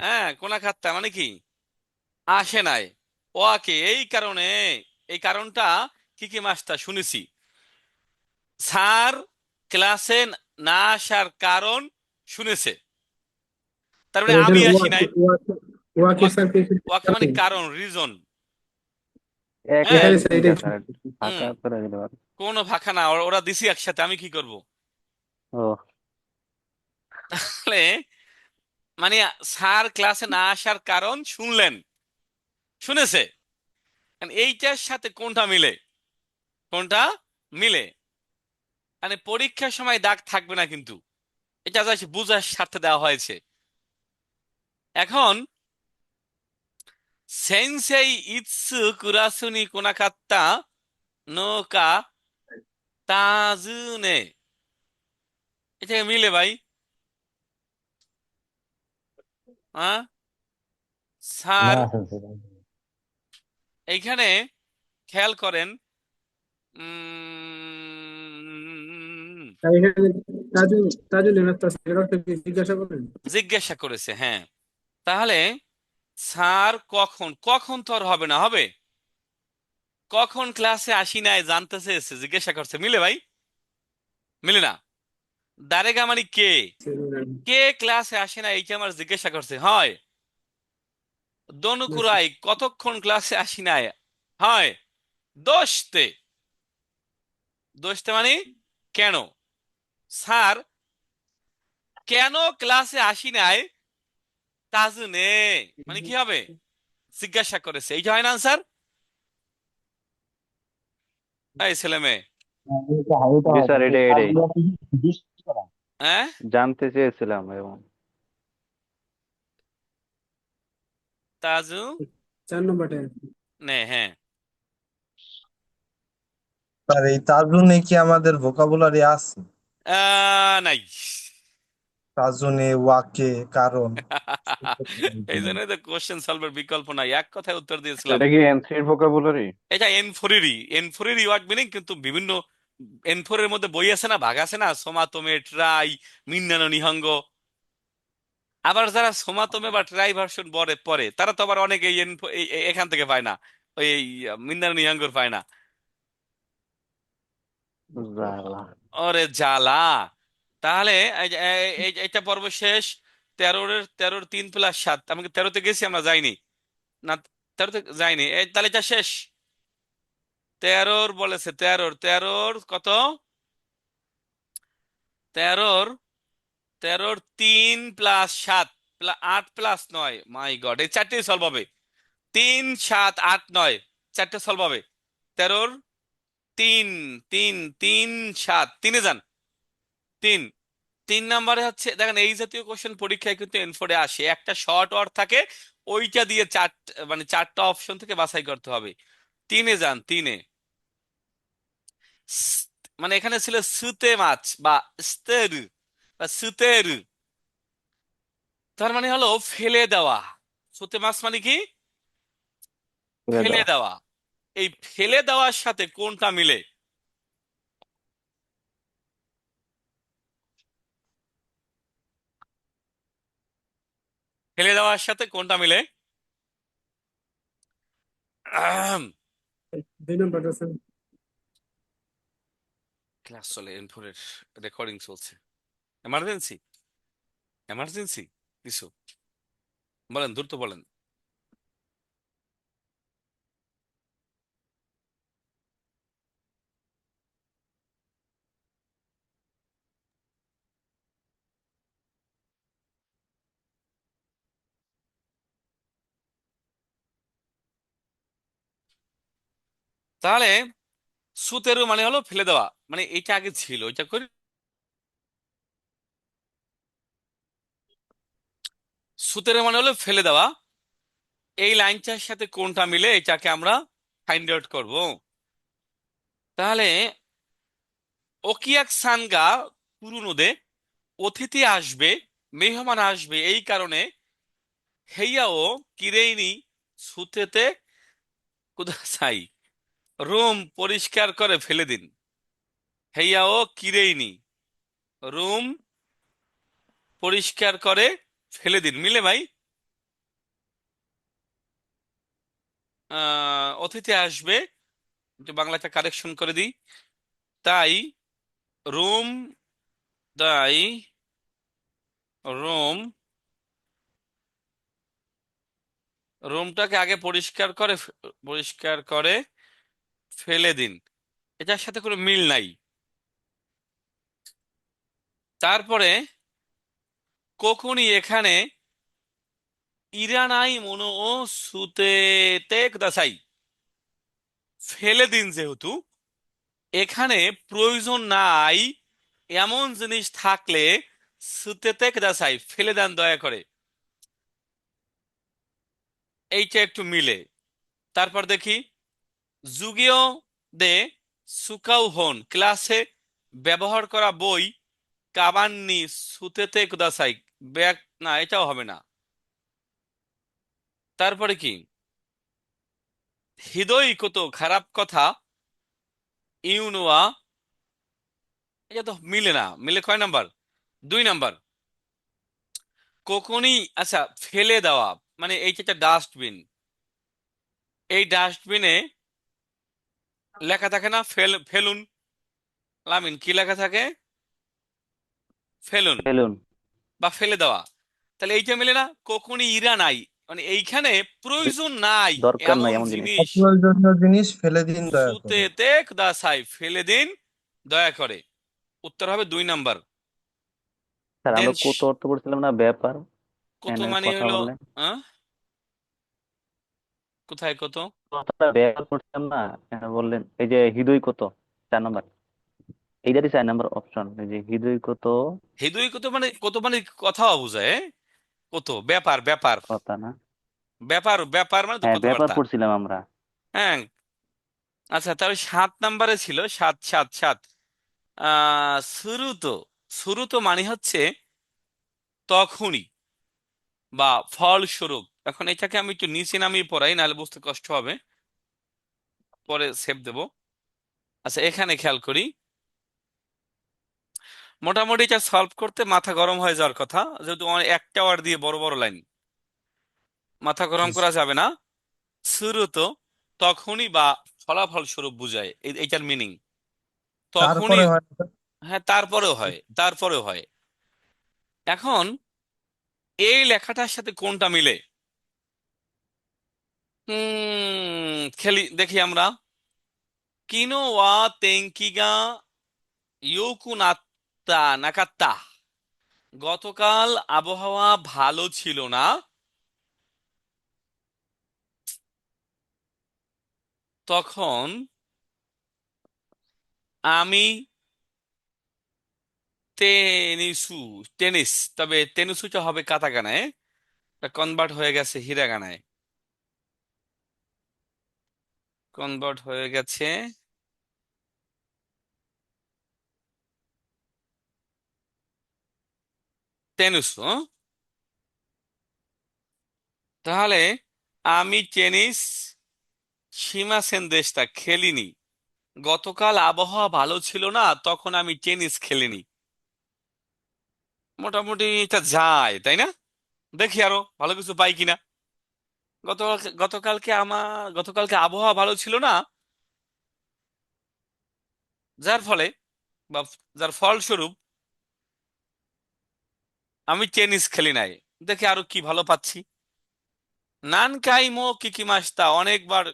হ্যাঁ, কোনাকাত্তা মানে কি? আসে নাই। ওয়াকে এই কারণে, এই কারণটা কি কি মাস্টার শুনেছি, স্যার ক্লাসে না আসার কারণ শুনেছে, তার মানে আমি আসি নাই। ওয়াকে মানে কারণ, রিজন। হ্যাঁ, ফাঁকা হুম, করে দিতে পারে। কোনো ভাষা না, ওরা দিছি একসাথে, আমি কি করব? ও তাহলে মানে স্যার ক্লাসে না আসার কারণ শুনলেন, শুনেছে, মানে এইটার সাথে কোনটা মিলে? কোনটা মিলে? মানে পরীক্ষার সময় দাগ থাকবে না কিন্তু, এটা জাস্ট বুঝার স্বার্থে দেওয়া হয়েছে। এখন সেন্সেই ইৎসু কুরাসুনি কোনাকাত্তা নোকা তাজুনে, এটা মিলে ভাই? হ্যাঁ না স্যার, স্যার, এইখানে খেয়াল করেন, উম, জিজ্ঞাসা করেছে, হ্যাঁ। তাহলে স্যার কখন, কখন তো আর হবে না, হবে কখন ক্লাসে আসি নাই জানতে চেয়েছে, জিজ্ঞাসা করছে, মিলে ভাই? মিলে না। দারেগা মানে কে, কে ক্লাসে আসে না এইটা আমার জিজ্ঞাসা করছে, হয়। দনুকুরাই কতক্ষণ ক্লাসে আসি নাই, হয়। দোষতে, দোষতে মানে কেন, স্যার কেন ক্লাসে আসি নাই তাজুনে, মানে কি হবে জিজ্ঞাসা করেছে, এই যে হয় না আনসার? এই ছেলে মেয়ে, জি স্যার, এটাই হ্যাঁ জানতে চেয়েছিলাম এবং তাজু 4 নম্বরটা। নে, হ্যাঁ আর এই তাজুনে কি আমাদের ভোকাবুলারি আছে? নাই। তাজুনে, ওয়াকে, কারণ। এই জন্য তো কোশ্চেন সলভের বিকল্প নাই, এক কথায় উত্তর দিয়েছিলাম। এটা কি এন3 ভোকাবুলারি? এটা এন ফোরেরই ওয়ার্ড মিনিং, কিন্তু বিভিন্ন এন4 এর মধ্যে বই আছে না, ভাগ আছে না, সোমাতমে, ট্রাই, মিন্নানো, নিহঙ্গ। আবার যারা সোমাতমে বা ট্রাই ভার্সন পড়ে পড়ে তারা তো আবার অনেকে এখান থেকে পায় না, ওই মিন্নানো নিহঙ্গর পায় না। জ্বালা। ওরে জ্বালা। তাহলে এইটা পর্ব শেষ। 13-এর 3+7, আমি কি 13-তে গেছি? আমরা যাইনি না, 13-তে যাইনি। তাহলে এটা শেষ। 13-র বলেছে, 13-র কত? 13-র 3+7 8+9, মাই গড, এই চারটেই সলভ হবে। 3, 7, 8, 9, চারটে সলভ হবে। 13-র 3, 3, 3, 7, 3-এ যান। 3, 3 নম্বরে হচ্ছে দেখেন, এই জাতীয় কোশ্চেন পরীক্ষায় কিন্তু এন4 আসে, একটা শর্ট ওয়ার্ড থাকে, ওইটা দিয়ে মানে চারটা অপশন থেকে বাছাই করতে হবে। 3-এ যান। 3-এ মানে এখানে ছিল সুতে মাছ বা স্তের বা সুতের, তার মানে হলো ফেলে দেওয়া। সুতে মাছ মানে কি? ফেলে ফেলে দাও। দেওয়া। এই ফেলে দেওয়ার সাথে কোনটা মিলে? ফেলে দেওয়ার সাথে কোনটা মিলে? আহম। 2 নম্বরটা স্যার। ক্লাস চলে, এন4-এর রেকর্ডিং চলছে। এমার্জেন্সি, এমার্জেন্সি কিছু বলেন, দ্রুত বলেন। তাহলে সুতেরু মানে হলো ফেলে দেওয়া, মানে এটা আগে ছিল, এটা করি। সুতেরু মানে হলো ফেলে দেওয়া, এই লাইনটার সাথে কোনটা মিলে এটাকে আমরা ফাইন্ড আউট করব। তাহলে ওকিয়াক সানগা পুরুনোদে, অতিথি আসবে, মেহমান আসবে, এই কারণে হেইয়াও কিরেইনি সুতেতে কুদাসাই, রুম পরিষ্কার করে ফেলে দিন। হেইয়াও কিরেইনি, রুম পরিষ্কার করে ফেলে দিন, মিলে ভাই? অতিথি আসবে, একটু বাংলাটা কারেকশন করে দিই। তাই রুম, তাই রুম, রুমটাকে আগে পরিষ্কার করে ফেলে দিন, এটার সাথে কোনো মিল নাই। তারপরে কখনই এখানে ইরানাই মনো ও সুতেতে কুদাসাই, ফেলে দিন যেহেতু, এখানে প্রয়োজন নাই এমন জিনিস থাকলে সুতেতে কুদাসাই, ফেলে দেন দয়া করে, এইটা একটু মিলে। তারপর দেখি যুগীয় দে সুকাউ হন, ক্লাসে ব্যবহার করা বই কাবান্নি সুতেতে কুদাসাই, ব্যাগ, না এটাও হবে না। তারপরে কি হৃদয় কত খারাপ কথা ইউনুয়া, এটা তো মিলে না, মিলে কয় নাম্বার? 2 নাম্বার। কখনই, আচ্ছা ফেলে দেওয়া মানে এইটা একটা ডাস্টবিন, এই ডাস্টবিনে লেখা থাকে না ফেলুন, লামিন কি লেখা থাকে? ফেলুন ফেলুন। বা ফেলে দেওয়া। তাহলে এইটা মিলে না, কখনই ইরা নাই, মানে এইখানে প্রয়োজন নাই দরকার নাই এমন এমন জিনিস। জিনিস অপ্রয়োজনীয় জিনিস ফেলে দিন দয়া করে। সুতেতে কুদাসাই, ফেলে দিন দয়া করে। উত্তর হবে 2 নাম্বার। স্যার দেন আমরা কত অর্থ পড়ছিলাম না ব্যাপার কত এনের মানে কথা হলো, বললেন আহ কোথায় কত? কথাটা ব্যাপার পড়ছিলাম না বললেন এই যে হৃদয় কত 4 নম্বর এইটারই 4 নম্বর অপশন এই যে হৃদয় কত হৃদয় কত মানে, কত মানে কথাও বোঝায়, কত ব্যাপার ব্যাপার কথা না ব্যাপার ব্যাপার মানে তো হ্যাঁ ব্যাপার কথাবার্তা। পড়ছিলাম আমরা হ্যাঁ। আচ্ছা, তাহলে 7 নাম্বারে ছিল সাত সাত সাত। শুরু তো, শুরু তো মানে হচ্ছে তখনই বা ফলস্বরূপ। এখন এটাকে আমি একটু নিচে নামিয়ে পড়াই, নাহলে বুঝতে কষ্ট হবে, পরে সেভ দেব। আচ্ছা, এখানে খেয়াল করি, মোটামুটি এটা সলভ করতে মাথা গরম হয়ে যাওয়ার কথা, যেহেতু একটা ওয়ার্ড দিয়ে বড় বড় লাইন, মাথা গরম করা যাবে না। শুরু তো তখনই বা ফলাফল স্বরূপ বুঝায়, এইটার মিনিং তখনই। তারপরে হয় না? হ্যাঁ, তারপরেও হয়, তারপরেও হয়। এখন এই লেখাটার সাথে কোনটা মিলে? খেলি দেখি আমরা। কিনো ওয়া তেঙ্কিগা ইয়োকু নাত্তা নাকাত্তা, গতকাল আবহাওয়া ভালো ছিল না, তখন আমি টেনিসু, টেনিস, তবে টেনিসুটা হবে কাতাকানায়, কনভার্ট হয়ে গেছে হিরাগানায়, কনভার্ট হয়ে গেছে টেনিসু। তাহলে আমি টেনিস সীমাসেন দেশটা খেলিনি, গতকাল আবহাওয়া ভালো ছিল না, তখন আমি টেনিস খেলিনি। মোটামুটি এটা যায়, তাই না? দেখি আরো ভালো কিছু পাই কিনা। গতকালকে আবহাওয়া ভালো ছিল না, যার ফলে বা যার ফলস্বরূপ আমি টেনিস খেলি নাই। দেখি আরো কি ভালো পাচ্ছি। নানকাইমো কিকিমাস্তা, অনেকবার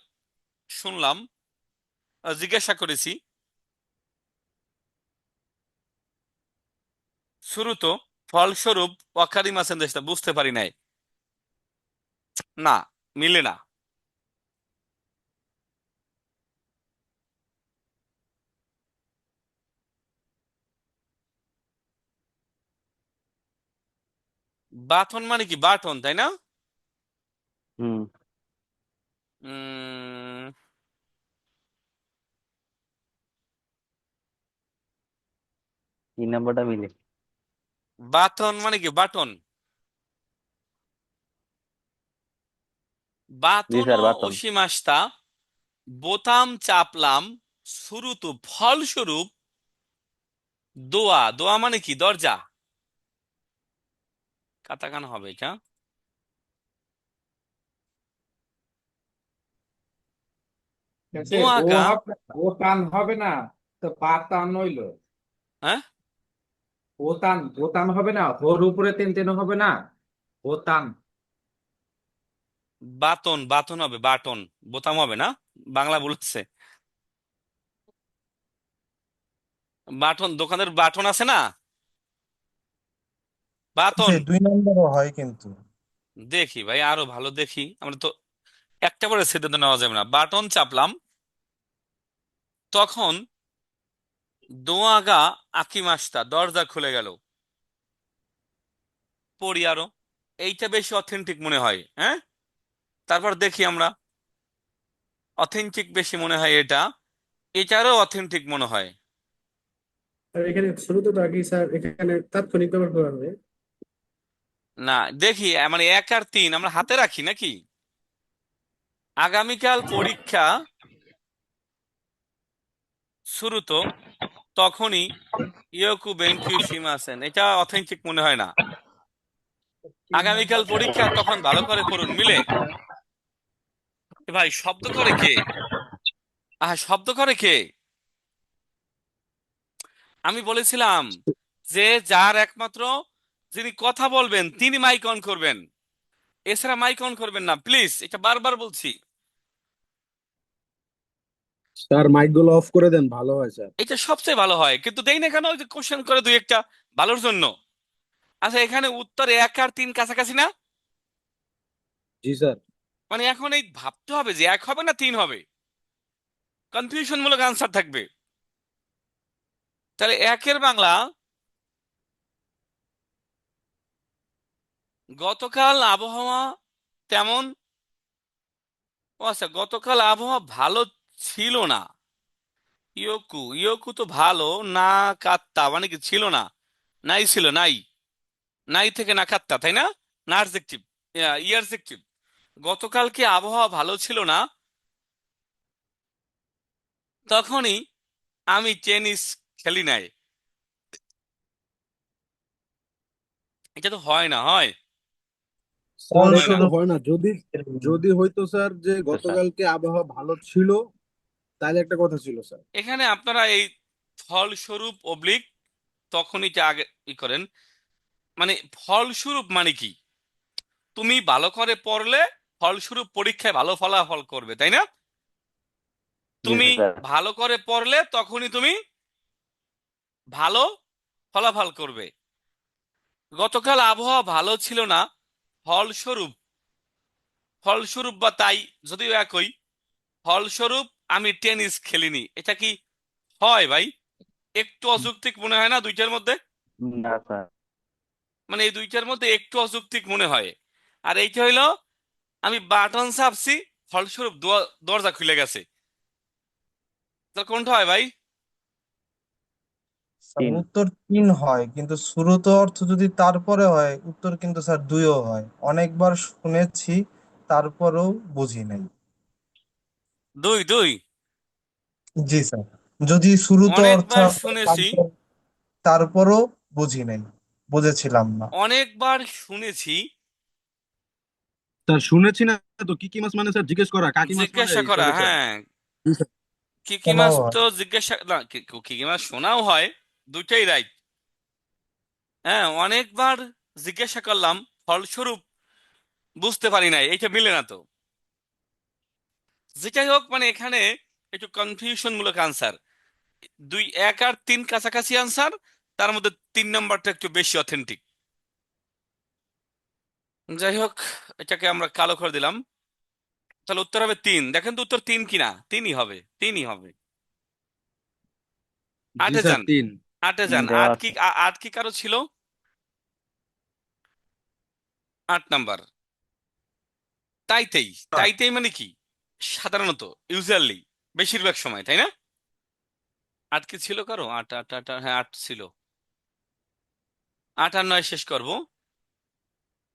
শুনলাম, জিজ্ঞাসা করেছি। শুরু তো ফলস্বরূপ ওয়াকারিমাসেন দেশটা বুঝতে পারি নাই। না, মিলে না। বাটন মানে কি? বাটন, তাই না? হুম উম এই নাম্বারটা মিলে বাটন মানে কি? বাটন, জি বাতন স্যার বাটন ওশিমাস্তা, বোতাম চাপলাম, শুরু তো ফলস্বরূপ দোয়া, দোয়া মানে কি? দরজা, কাতাকানা হবে এটা। বলছে ও দোয়াগা, হবে, ও টান হবে না, তো পা টান হইলো। হ্যাঁ, ও টান হবে না, ওর উপরে তেন তেন হবে না, ও টান। বাতন, বাতন হবে, বাটন, বোতাম হবে না, বাংলা বলেছে। বাটন, দোকানের বাটন আছে না, বাতন। সেই 2 নম্বরও হয় কিন্তু। দেখি ভাই, আরো ভালো দেখি, আমরা তো একটা করে সিদ্ধান্ত নেওয়া যাবে না। বাটন চাপলাম, তখন দোয়াগা আকিমাস্তা, দরজা খুলে গেল। পড়ি আরো, এইটা বেশি অথেন্টিক মনে হয়। হ্যাঁ, তারপর দেখি আমরা। অথেন্টিক বেশি মনে হয় এটা, এটারও অথেন্টিক মনে হয়। আর এখানে শুরুতে তো আগে স্যার এখানে তাৎক্ষণিক ব্যবহার করা হবে। না, দেখি, মানে 1 আর 3 আমরা হাতে রাখি নাকি? আগামীকাল পরীক্ষা, শুরু তো তখনই ইয়োকু বেনকিউ শিমাসেন, এটা অথেন্টিক মনে হয় না। আগামীকাল পরীক্ষা, তখন ভালো করে পড়ুন, মিলে। এ ভাই, শব্দ করে কে? শব্দ করে কে? আমি বলেছিলাম যে যার একমাত্র, যিনি কথা বলবেন তিনি মাইক অন করবেন, এছাড়া মাইক অন করবেন না, প্লিজ, এটা বারবার বলছি। স্যার মাইক গুলো অফ করে দেন, ভালো হয় স্যার। এটা সবচেয়ে ভালো হয়, কিন্তু দেই না কেন? ওই যে কোশ্চেন করে দুই একটা ভালোর জন্য। আচ্ছা, এখানে উত্তর 1 আর 3 কাছাকাছি না? জি স্যার। মানে এখন এই ভাবতে হবে যে 1 হবে না 3 হবে, কনফিউশন মূলক আনসার থাকবে। তাহলে 1-এর বাংলা, গতকাল আবহাওয়া তেমন। ও আচ্ছা, গতকাল আবহাওয়া ভালো ছিল না। ইয়োকু ইয়োকু তো ভালো না, কাত্তা মানে কি ছিল না? নাই ছিল, নাই। নাই থেকে না কাত্তা, তাই না? না অ্যাডজেক্টিভ, ইয়ারজেক্টিভ। গতকালকে আবহাওয়া ভালো ছিল না, তখনই আমি টেনিস খেলি নাই। এটা তো হয় না, হয়? স্যার হয় এটা না। তো ফলস্বরূপ হয় না। যদি যদি হয়তো স্যার যে তো স্যার গতকালকে আবহাওয়া ভালো ছিল, তাহলে একটা কথা ছিল স্যার। এখানে আপনারা এই ফলস্বরূপ অবলিক তখনই আগে করেন। মানে ফলস্বরূপ মানে কি? তুমি ভালো করে পড়লে ফলস্বরূপ পরীক্ষায় ভালো ফলাফল করবে, তাই না? জি তুমি স্যার। ভালো করে পড়লে তখনই তুমি ভালো ফলাফল করবে। গতকাল আবহাওয়া ভালো ছিল না, ফলস্বরূপ, ফলস্বরূপ বা তাই যদিও একই, ফলস্বরূপ আমি টেনিস খেলিনি। এটা কি হয় ভাই? একটু অযৌক্তিক মনে হয় না দুইটার মধ্যে? না স্যার। মানে এই দুইটার মধ্যে একটু অযৌক্তিক মনে হয়। আর এইটা হইলো আমি বাটন চাপছি, ফলস্বরূপ দরজা খুলে গেছে। তাহলে কোনটা হয় ভাই? স্যার 3। উত্তর 3 হয়, কিন্তু শ্রুত অর্থ যদি তারপরে হয় উত্তর কিন্তু স্যার 2ও হয়। অনেকবার শুনেছি, তারপরেও বুঝি নাই। দুই দুই। জি স্যার, যদি শ্রুত অর্থ অনেকবার হয় শুনেছি, তারপরও বুঝি নাই, বুঝেছিলাম না। অনেকবার শুনেছি। স্যার শুনেছি না, তো কি কি মাছ মানে স্যার জিজ্ঞেস করা, কাকি মাছ মানে জিজ্ঞাসা করা, এইসব স্যার। হ্যাঁ। জি স্যার। কি কি শোনাও মাছ হয়। তো জিজ্ঞাসা না, কি কি মাছ শোনাও হয়। দুইটাই রাইট। হ্যাঁ, অনেকবার জিজ্ঞাসা করলাম, ফলস্বরূপ বুঝতে পারি নাই, এইটা মিলে না তো। যেটাই হোক, মানে এখানে একটু কনফিউশন মূলক আনসার। 1 আর 3 কাছাকাছি আনসার, তার মধ্যে 3 নম্বরটা একটু বেশি অথেন্টিক। যাই হোক, এটাকে আমরা কালো করে দিলাম। তাহলে উত্তর হবে 3। দেখেন তো উত্তর 3 কিনা। 3ই হবে, 3ই হবে। জি আটে স্যার যান, 3। আটে যান। দেওয়া আট কি আছে। আট কি কারো ছিল? 8 নাম্বার। তাইতেই, তাইতেই মানে কি? সাধারণত, ইউজুয়ালি, বেশিরভাগ সময়, তাই না? 8 কি ছিল কারো? 8 8 8 হ্যাঁ 8 ছিল। 8 আর 9 শেষ করব।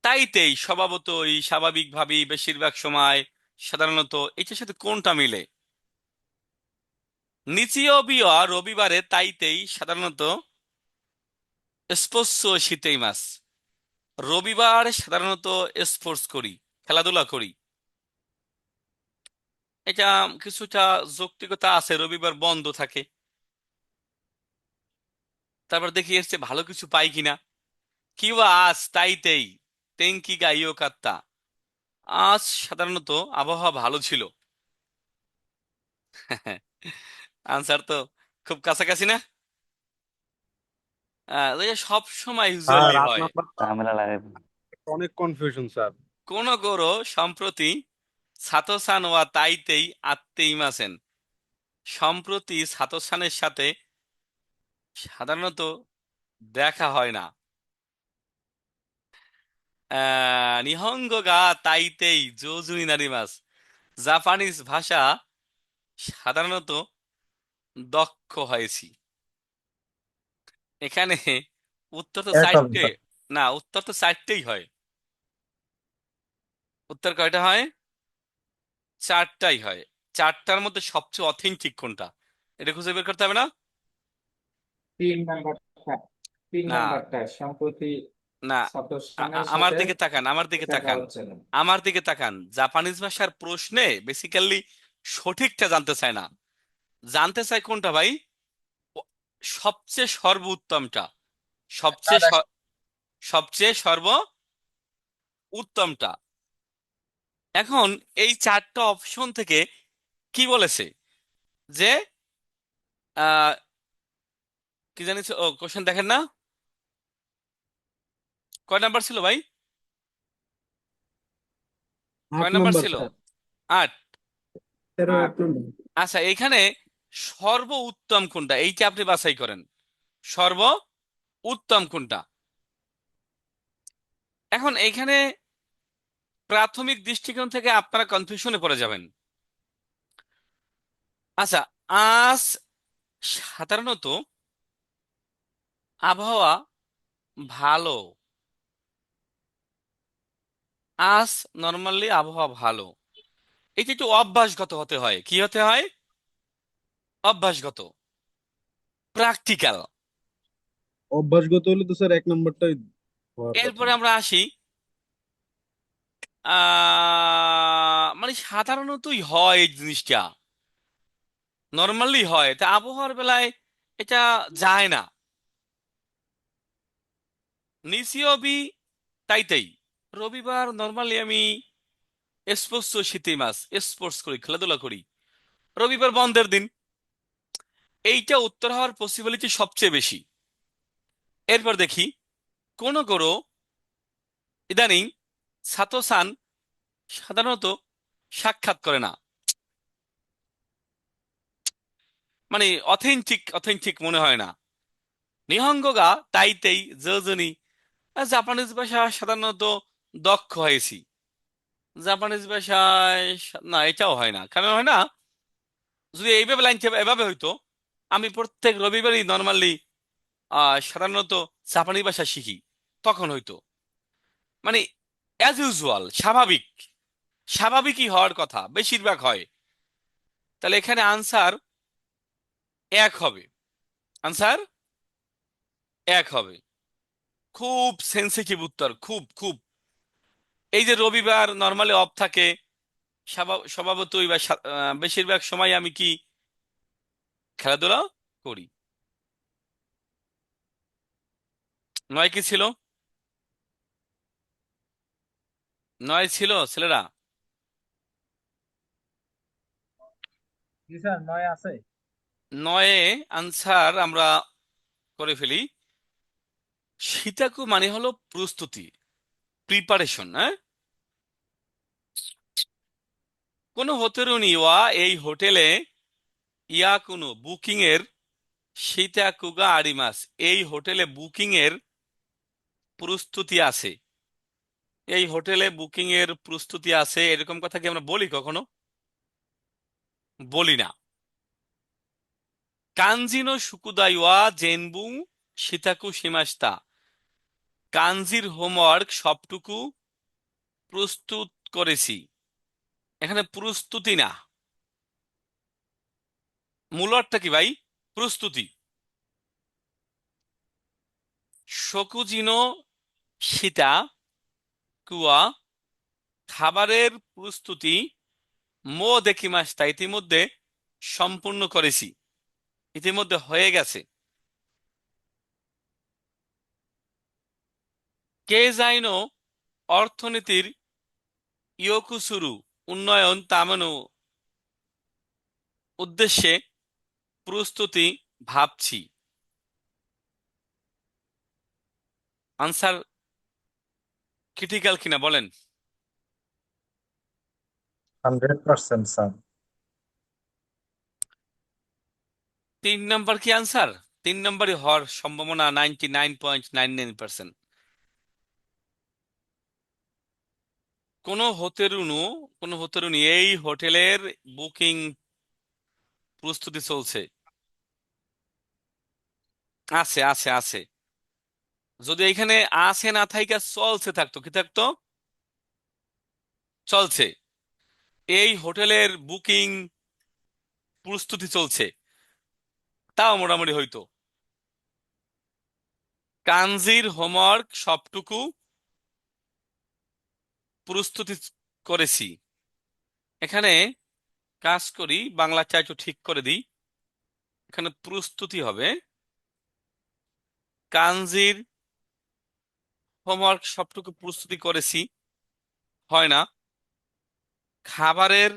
তাইতেই, স্বভাবতই, স্বাভাবিকভাবেই, বেশিরভাগ সময়, সাধারণত, এটার সাথে কোনটা মিলে? নিচিও বিয় রবিবারে তাইতেই সাধারণত স্পোর্টস শীতেই মাস। রবিবার সাধারণত স্পোর্টস করি, খেলাধুলা করি। এটা কিছুটা যৌক্তিকতা আছে, রবিবার বন্ধ থাকে। তারপর দেখি এর চেয়ে ভালো কিছু পাই কিনা। কিওয়া আজ তাইতেই, তেঙ্কি গাইও কাত্তা। আজ সাধারণত আবহাওয়া ভালো ছিল। আনসার তো খুব কাছাকাছি না? সব সময় স্যার ইউজুয়ালি 8 হয়। নাম্বার ঝামেলা লাগে। অনেক কনফিউশন স্যার। কোন গরো সম্প্রতি সাতোসান ওয়া তাইতেই আত্মেই মাসেন। সম্প্রতি সাতোসানের সাথে সাধারণত দেখা হয় না। নিহঙ্গ গা তাইতেই জোজুনি নারিমাস। জাপানিজ ভাষা সাধারণত দক্ষ হয়েছি। এখানে উত্তর তো এক হবে 4টে। স্যার। না, উত্তর তো 4টেই হয়। উত্তর কয়টা হয়? 4টাই হয়। 4টার মধ্যে সবচেয়ে অথেন্টিক কোনটা, এটা খুঁজে বের করতে হবে না? 3 নাম্বারটা, তিন না, নাম্বারটা সম্প্রতি না। সাতোসানের আমার সাথে দিকে তাকান, আমার দিকে দেখা তাকান, হচ্ছে না। আমার দিকে তাকান। জাপানিজ ভাষার প্রশ্নে বেসিক্যালি সঠিকটা জানতে চায় না, জানতে চায় কোনটা ভাই? ও- সবচেয়ে সর্বোত্তমটা, সবচেয়ে সবচেয়ে সর্ব উত্তমটা। এখন এই 4টা অপশন থেকে কি বলেছে? যে আহ কি জানি ও কোশ্চেন দেখেন না, কয় নাম্বার ছিল ভাই? আট কয় নাম্বার নম্বর ছিল? স্যার, 8। 13 8 নম্বর। আচ্ছা, এখানে সর্ব উত্তম কোনটা এইটা আপনি বাছাই করেন, সর্ব উত্তম কোনটা। এখন এইখানে প্রাথমিক দৃষ্টিকোণ থেকে আপনারা কনফিউশনে পড়ে যাবেন। আচ্ছা, আজ সাধারণত আবহাওয়া ভালো, আজ নর্মালি আবহাওয়া ভালো, এটা একটু অভ্যাসগত হতে হয়। কি হতে হয়? অভ্যাসগত, প্র্যাকটিক্যাল। অভ্যাসগত হলে তো স্যার 1 নম্বরটাই হওয়ার কথা। এরপরে আমরা আসি, মানে সাধারণতই হয় এই জিনিসটা, নর্মালি হয়, তা আবহাওয়ার বেলায় এটা যায় না। নিসিওবি তাইতেই রবিবার নর্মালি আমি স্পোর্টস শীতে মাস স্পোর্টস করি, খেলাধুলা করি, রবিবার বন্ধের দিন, এইটা উত্তর হওয়ার পসিবিলিটি সবচেয়ে বেশি। এরপর দেখি কোন করো ইদানিং সাতোসান সাধারণত সাক্ষাৎ করে না, মানে অথেন্টিক অথেন্টিক মনে হয় না। নিহঙ্গগা তাইতেই জনি, জাপানিজ ভাষা সাধারণত দক্ষ হয়েছি, জাপানিজ ভাষায় না, এটাও হয় না। কেন হয় না? যদি এইভাবে লাইন এভাবে হইতো, আমি প্রত্যেক রবিবারই নর্মালি সাধারণত জাপানি ভাষা শিখি, তখন হইতো। মানে অ্যাজ ইউজুয়াল, স্বাভাবিক, স্বাভাবিকই হওয়ার কথা, বেশিরভাগ হয়। তাহলে এখানে আনসার 1 হবে, আনসার 1 হবে। খুব সেন্সিটিভ উত্তর, খুব খুব। এই যে রবিবার নর্মালি অফ থাকে, স্বভাবতই বা বেশিরভাগ সময় আমি কি খেলাধুলা করি। 9 কি ছিল? 9 ছিল ছেলেরা? জি স্যার, 9 আছে। 9 আনসার আমরা করে ফেলি। সীতাকু মানে হলো প্রস্তুতি, প্রিপারেশন। হ্যাঁ, কোন হোতেরুনি ওয়া এই হোটেলে ইয়া কোনো বুকিং এর সীতাকুগা আরিমাস, এই হোটেলে বুকিং এর প্রস্তুতি আছে, এই হোটেলে বুকিং এর প্রস্তুতি আছে, এরকম কথা কি আমরা বলি কখনো? বলি না। কানজিনো সুকুদাইওয়া জেনবু সীতাকু সীমাস্তা, কানজির হোমওয়ার্ক সবটুকু প্রস্তুত করেছি। এখানে প্রস্তুতি না, মূল অর্থটা কি ভাই? প্রস্তুতি। শকুজিনো সীতা কুয়া, খাবারের প্রস্তুতি মো দেখিমাস্তা, ইতিমধ্যে সম্পূর্ণ করেছি, ইতিমধ্যে হয়ে গেছে। কে জাইনো অর্থনীতির ইয়োকুসুরু, উন্নয়ন তামানো উদ্দেশ্যে প্রস্তুতি ভাবছি। আনসার ক্রিটিক্যাল কিনা বলেন? 100% স্যার। 3 নাম্বার কি আনসার? 3 নাম্বারই হওয়ার সম্ভাবনা 99.99%। কোন হোতেরুনু, কোন হোতেরুনি এই হোটেলের বুকিং প্রস্তুতি চলছে, আছে আছে আছে। যদি এখানে আছে না থাইকা চলছে থাকতো, কি থাকতো? চলছে। এই হোটেলের বুকিং প্রস্তুতি চলছে, তাও মোটামুটি হইতো। কানজির হোমওয়ার্ক সবটুকু প্রস্তুতি করেছি। এখানে কাজ করি, বাংলাটা একটু ঠিক করে দিই। এখানে প্রস্তুতি হবে কানজির হোমওয়ার্ক সবটুকু প্রস্তুতি করেছি, হয় না। খাবারের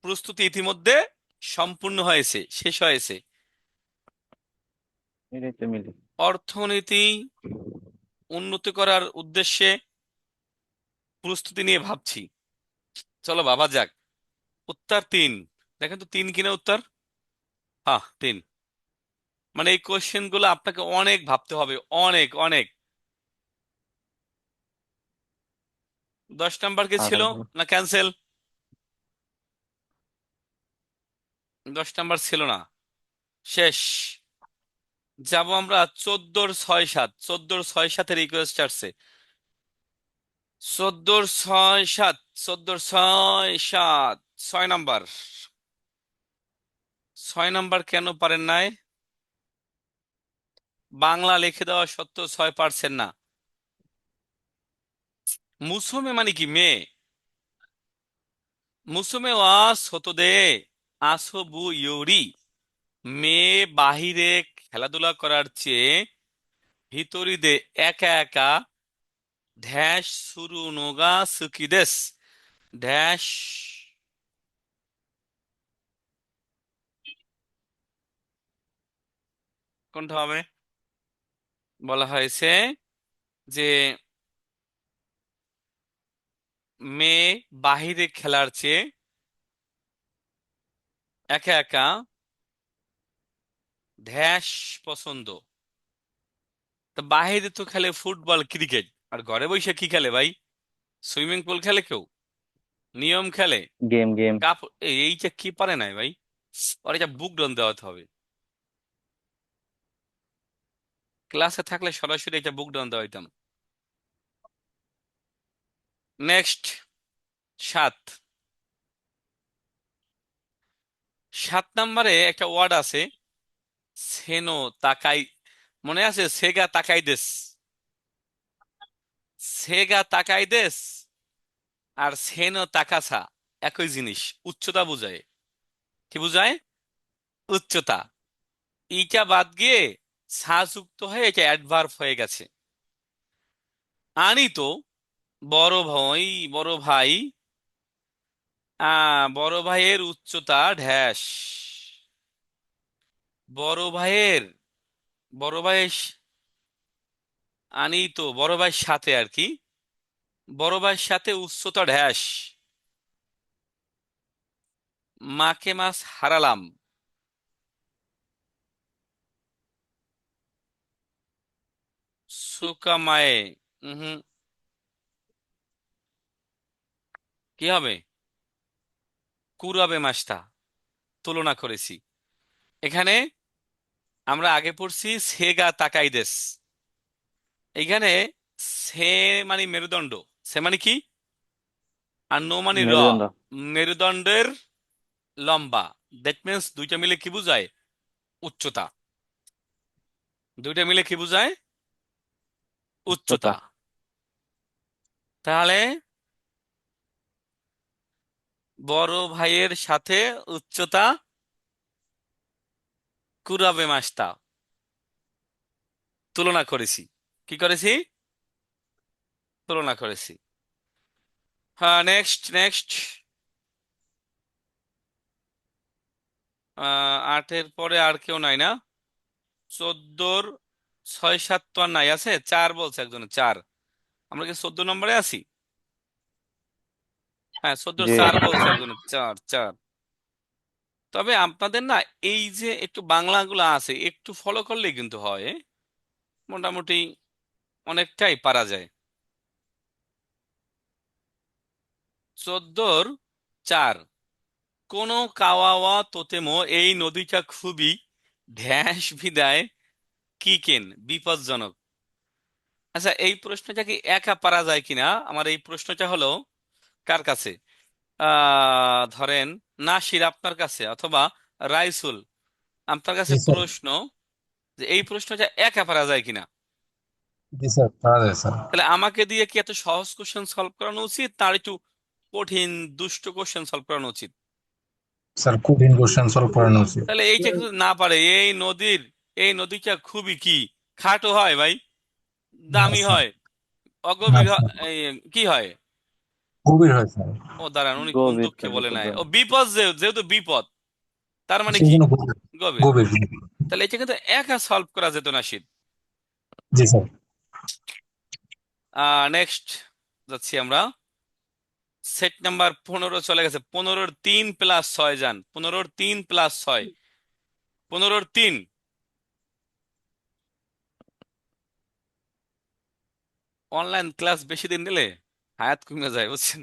প্রস্তুতি ইতিমধ্যে সম্পূর্ণ হয়েছে, শেষ হয়েছে। এটাই তো মিলি। অর্থনীতি উন্নতি করার উদ্দেশ্যে প্রস্তুতি নিয়ে ভাবছি। চলো ভাবা যাক। উত্তর 3। দেখেন তো 3 কিনা উত্তর। হ্যাঁ 3। মানে এই কোশ্চেন গুলো আপনাকে অনেক ভাবতে হবে, অনেক অনেক। 10 নাম্বার কি ছিল পাগল। না ক্যান্সেল? 10 নাম্বার ছিল না, শেষ। যাব আমরা 14-6-7। 14-6-7 রিকোয়েস্ট আসছে। 14-6-7। 14-6-7। 6 নাম্বার। 6 নাম্বার কেন পারেন নাই? বাংলা লিখে দেওয়া সত্ত্বেও 6 পারছেন না। মুসুমে মানে কি মেয়ে? মুসুমে ওয়াস হতো দে আসবু ইউরি। মেয়ে বাহিরে খেলাধুলা করার চেয়ে ভিতরিদে একা একা ড্যাশ শুরু নোগা সুকিদেস। ড্যাশ কোনটা হবে? বলা হয়েছে যে মেয়ে বাহিরে খেলার চেয়ে একা একা ড্যাশ পছন্দ। তা বাহিরে তো খেলে ফুটবল ক্রিকেট, আর ঘরে বসে কি খেলে ভাই? সুইমিং পুল খেলে কেউ, নিয়ম খেলে, গেম গেম। কাপ। এইটা কি পারে নাই ভাই? আর এটা বুক ডন দেওয়াতে হবে। ক্লাসে থাকলে সরাসরি এটা বুক ডাউন দেওয়া হইতাম। নেক্সট 7। 7 নম্বরে একটা ওয়ার্ড আছে সেনো তাকাই। মনে আছে সেগা তাকাই দেস? সেগা তাকাই দেস আর সেনো তাকাসা একই জিনিস, উচ্চতা বোঝায়। কি বোঝায়? উচ্চতা। ইটা বাদ গিয়ে সা যুক্ত হয়ে এটা অ্যাডভার্ব হয়ে গেছে। আনি তো বড় ভাই, বড় ভাই, বড় ভাইয়ের উচ্চতা ড্যাশ। বড় ভাইয়ের, বড় ভাইয়ের আনি তো বড় ভাইয়ের সাথে আর কি, বড় ভাইয়ের সাথে উচ্চতা ড্যাশ। মাকে মাছ হারালাম। সুকামায়ে। হুম, কি হবে? কুরাবে মাছটা তুলনা করেছি। এখানে আমরা আগে পড়ছি সেগা তাকাইদেস। এখানে সে মানে মেরুদণ্ড, সে মানে কি, আর নো মানে র, মেরুদণ্ড। মেরুদণ্ডের লম্বা। দ্যাট মিনস দুইটা মিলে কি বোঝায়? উচ্চতা। দুইটা মিলে কি বোঝায়? উচ্চতা। উচ্চতা। তাহলে বড় ভাইয়ের সাথে উচ্চতা কুরাবে মাস্তা তুলনা করেছি। কি করেছি? তুলনা করেছি। হ্যাঁ নেক্সট নেক্সট। 8-এর পরে আর কেউ নাই না? 14-6-7 তো আর নাই, আছে 4 বলছে একজনে, 4। আমরা কি 14 নম্বরে আছি? হ্যাঁ 14 যে 4 বলছে একজনে, 4 4। তবে আপনাদের না এই যে একটু বাংলাগুলো আছে একটু ফলো করলেই কিন্তু হয়, মোটামুটি অনেকটাই পারা যায়। 14-4। কোনো কাওয়াওয়া তোতেমো, এই নদীটা খুবই ড্যাশ বিদায় কি কেন বিপজ্জনক। আচ্ছা এই প্রশ্নটা কি একা পারা যায় কিনা? আমার এই প্রশ্নটা হলো কার কাছে? ধরেন নাসির আপনার কাছে, অথবা রাইসুল আপনার কাছে জি স্যার। প্রশ্ন, যে এই প্রশ্নটা একা পারা যায় কিনা। জি স্যার, পারা যায় স্যার। তাহলে আমাকে দিয়ে কি এত সহজ কোশ্চেন সলভ করানো উচিত, তার একটু কঠিন দুষ্ট কোশ্চেন সলভ করানো উচিত? স্যার, কঠিন কোশ্চেন সলভ করানো উচিত। তাহলে এইটা কিন্তু না পারে। এই নদীটা খুবই কি খাটো হয় ভাই, না দামি স্যার। হয়, না অগভীর স্যার। কি হয়? গভীর হয় স্যার, ও দাঁড়ান, উনি কোন গভীর দুঃখে তো বলে নাই, বিপদ। ও বিপদ, যেহেতু বিপদ তার মানে সেই কি জন্য গভীর। গভীর। গভীর। তাহলে এটা কিন্তু একা সলভ করা যেত না শীত। জি স্যার। নেক্সট যাচ্ছি আমরা, সেট নাম্বার 15 চলে গেছে। 15-3 + 6 যান, 15-3 + 6, 15-3। অনলাইন ক্লাস বেশি দিন নিলে হায়াত কমে যায়, বুঝছেন।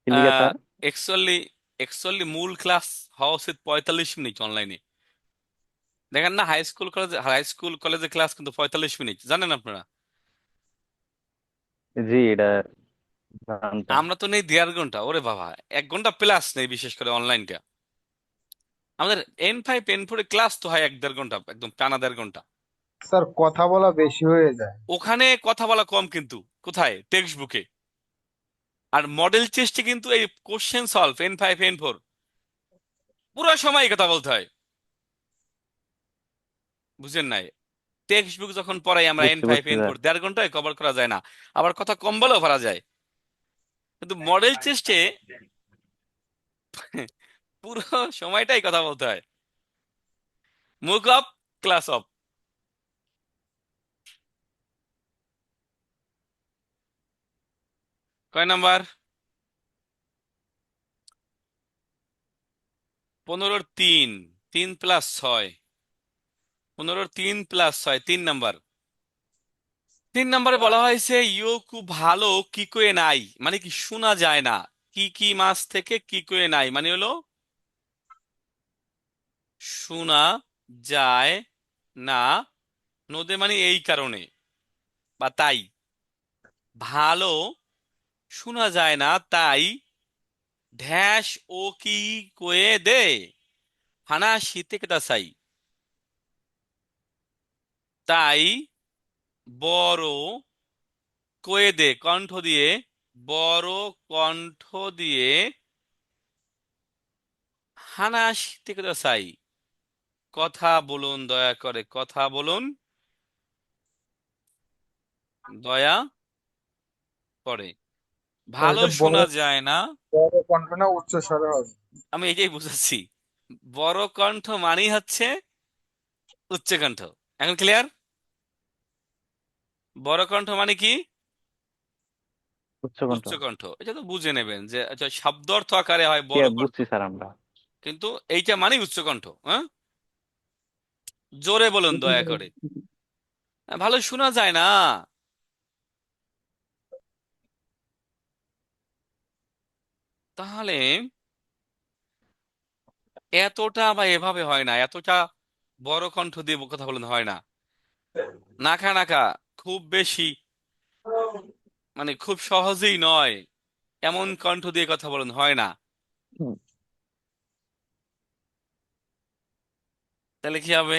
কি লিখে স্যার? একচুয়ালি একচুয়ালি মূল ক্লাস হওয়া উচিত 45 মিনিট অনলাইনে। দেখেন না, হাই স্কুল কলেজে ক্লাস কিন্তু 45 মিনিট, জানেন আপনারা। জি, এটা জানতাম। আমরা তো নেই 1.5 ঘন্টা, ওরে বাবা, 1 ঘন্টা প্লাস নেই, বিশেষ করে অনলাইনটা। আমাদের N5 N4 ক্লাস তো হয় 1.5 ঘন্টা, একদম টানা 1.5 ঘন্টা। স্যার কথা বলা বেশি হয়ে যায়। ওখানে কথা বলা কম, কিন্তু কোথায়, টেক্সট বুকে। আর মডেল টেস্টে কিন্তু এই কোশ্চেন সলভ N5 N4 পুরো সময় কথা বলতে হয়, বুঝেন নাই। টেক্সট বুক যখন পড়াই আমরা এন বুঝছি ফাইভ বুঝছি এন স্যার। ফোর 1.5 ঘন্টায় কভার করা যায় না, আবার কথা কম বলেও পারা যায়। কিন্তু মডেল টেস্টে পুরো সময়টাই কথা বলতে হয়, মুখ অফ, ক্লাস অফ। কয় নাম্বার? 15-3, 3 + 6, 15-3 + 6, 3 নাম্বার। 3 নাম্বারে বলা হয়েছে ইউ খুব ভালো কি কয়ে নাই, মানে কি শোনা যায় না। কি কি মাছ থেকে কি কয়ে নাই মানে হলো শোনা যায় না, নদে মানে এই কারণে বা তাই। ভালো শোনা যায় না তাই ঢ্যাস ও কি কয়ে দে, হানা শীতে কেটা চাই। তাই বড় কয়ে দে, কণ্ঠ দিয়ে, বড় কণ্ঠ দিয়ে, হানা শীতে কেটা চাই। কথা বলুন দয়া করে, কথা বলুন দয়া করে। স্যার ভালো এটা বড় শোনা যায় না, বড় কণ্ঠ না উচ্চ স্বরে হবে? আমি এটাই বুঝাচ্ছি। বড় কণ্ঠ মানেই হচ্ছে উচ্চকণ্ঠ। এখন ক্লিয়ার? বড় কণ্ঠ মানে কি? উচ্চকণ্ঠ। উচ্চকণ্ঠ। এটা তো বুঝে নেবেন যে আচ্ছা, শব্দ অর্থ আকারে হয় কি বড় কণ্ঠ, বুঝছি স্যার আমরা। কিন্তু এইটা মানেই উচ্চকণ্ঠ। হ্যাঁ, জোরে বলুন দয়া করে। ভালো শোনা যায় না, তাহলে এতটা বা এভাবে হয় না, এতটা বড় কণ্ঠ দিয়ে কথা বলুন হয় না। নাকা নাকা, খুব বেশি, মানে খুব সহজেই নয় এমন কণ্ঠ দিয়ে কথা বলুন হয় না। হুম। তাহলে কি হবে?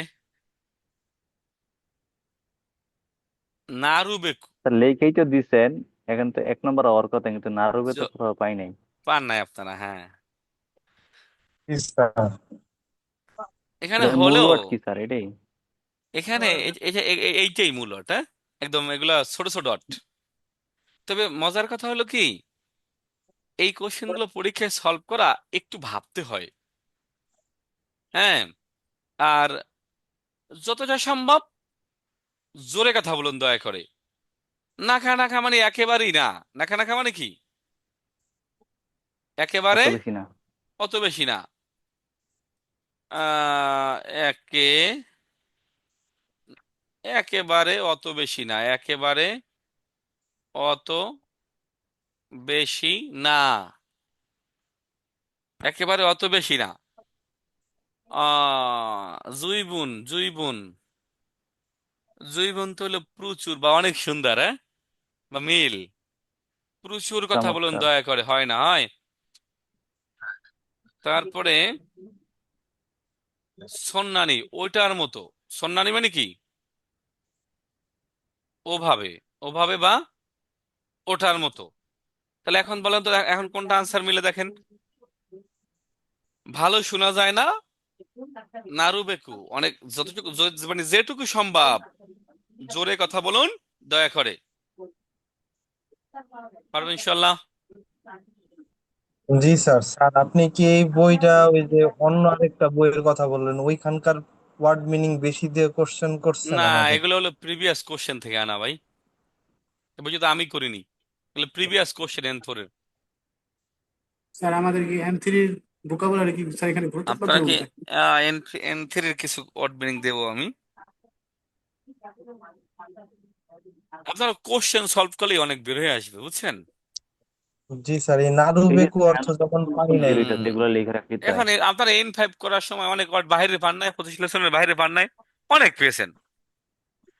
নারুবেকু। স্যার লেখাই তো দিছেন, এখন তো 1 নম্বর হওয়ার কথা, কিন্তু নাড়ুবে তো জ- কোথাও পাই নাই। পান নাই আপনারা, হ্যাঁ। জি স্যার। এখানে এটার মূল হলো, ওয়ার্ড কি স্যার এটাই? এখানে এইটাই মূল অট, হ্যাঁ, একদম এগুলা ছোট ছোট ডট। তবে মজার কথা হলো কি, এই কোশ্চেন গুলো পরীক্ষায় সলভ করা একটু ভাবতে হয়, হ্যাঁ। আর যতটা সম্ভব জোরে কথা বলুন দয়া করে। নাকা নাকা মানে একেবারেই না। নাকা নাকা মানে কি? একেবারে অত বেশি না। অত বেশি না। আহ একে একেবারে অত বেশি না, একেবারে অত বেশি না, একেবারে অত বেশি না। জুইবুন, জুইবুন, জুইবুন তো হলো প্রচুর বা অনেক সুন্দর, হ্যাঁ, বা মিল। প্রচুর কথা বলুন চমৎকার। দয়া করে হয় না, হয়। তারপরে সন্নানী, ওইটার মতো। সন্নানী মানে কি? ওভাবে, ওভাবে বা ওটার মতো। তাহলে এখন বলেন তো, এখন কোনটা আনসার মিলে দেখেন। ভালো শোনা যায় না, নারুবেকু, অনেক, যতটুকু মানে যেটুকু সম্ভব জোরে কথা বলুন দয়া করে। পারবেন ইনশাল্লাহ? জি স্যার। স্যার আপনি কি এই বইটা ওই যে অন্য আরেকটা বইয়ের কথা বললেন ওইখানকার ওয়ার্ড মিনিং বেশি দিয়ে কোশ্চেন করছেন না, আমাদের? এগুলো হলো প্রিভিয়াস কোশ্চেন থেকে আনা ভাই। এ পর্যন্ত আমি করিনি, এগুলো প্রিভিয়াস কোশ্চেন এন4 এর। স্যার আমাদের কি M3 ভোকাবুলারি কি স্যার এখানে ভর্তি করতে আপনাকে হবে নাকি? এন3 এর কিছু ওয়ার্ড মিনিং দেবো আমি। আপনারা কোশ্চেন সলভ করলেই অনেক বের হয়ে আসবে, বুঝছেন? জি স্যার, এই নাড়ু এই যে বেকু অর্থ যখন পাই নাই। বের হইতেছে এগুলো লিখে রাখতে এখন হয়। আপনারা N5 করার সময় অনেক ওয়ার্ড বাইরে পান নাই, 25 লেসনের বাইরে পান নাই, অনেক পেয়েছেন।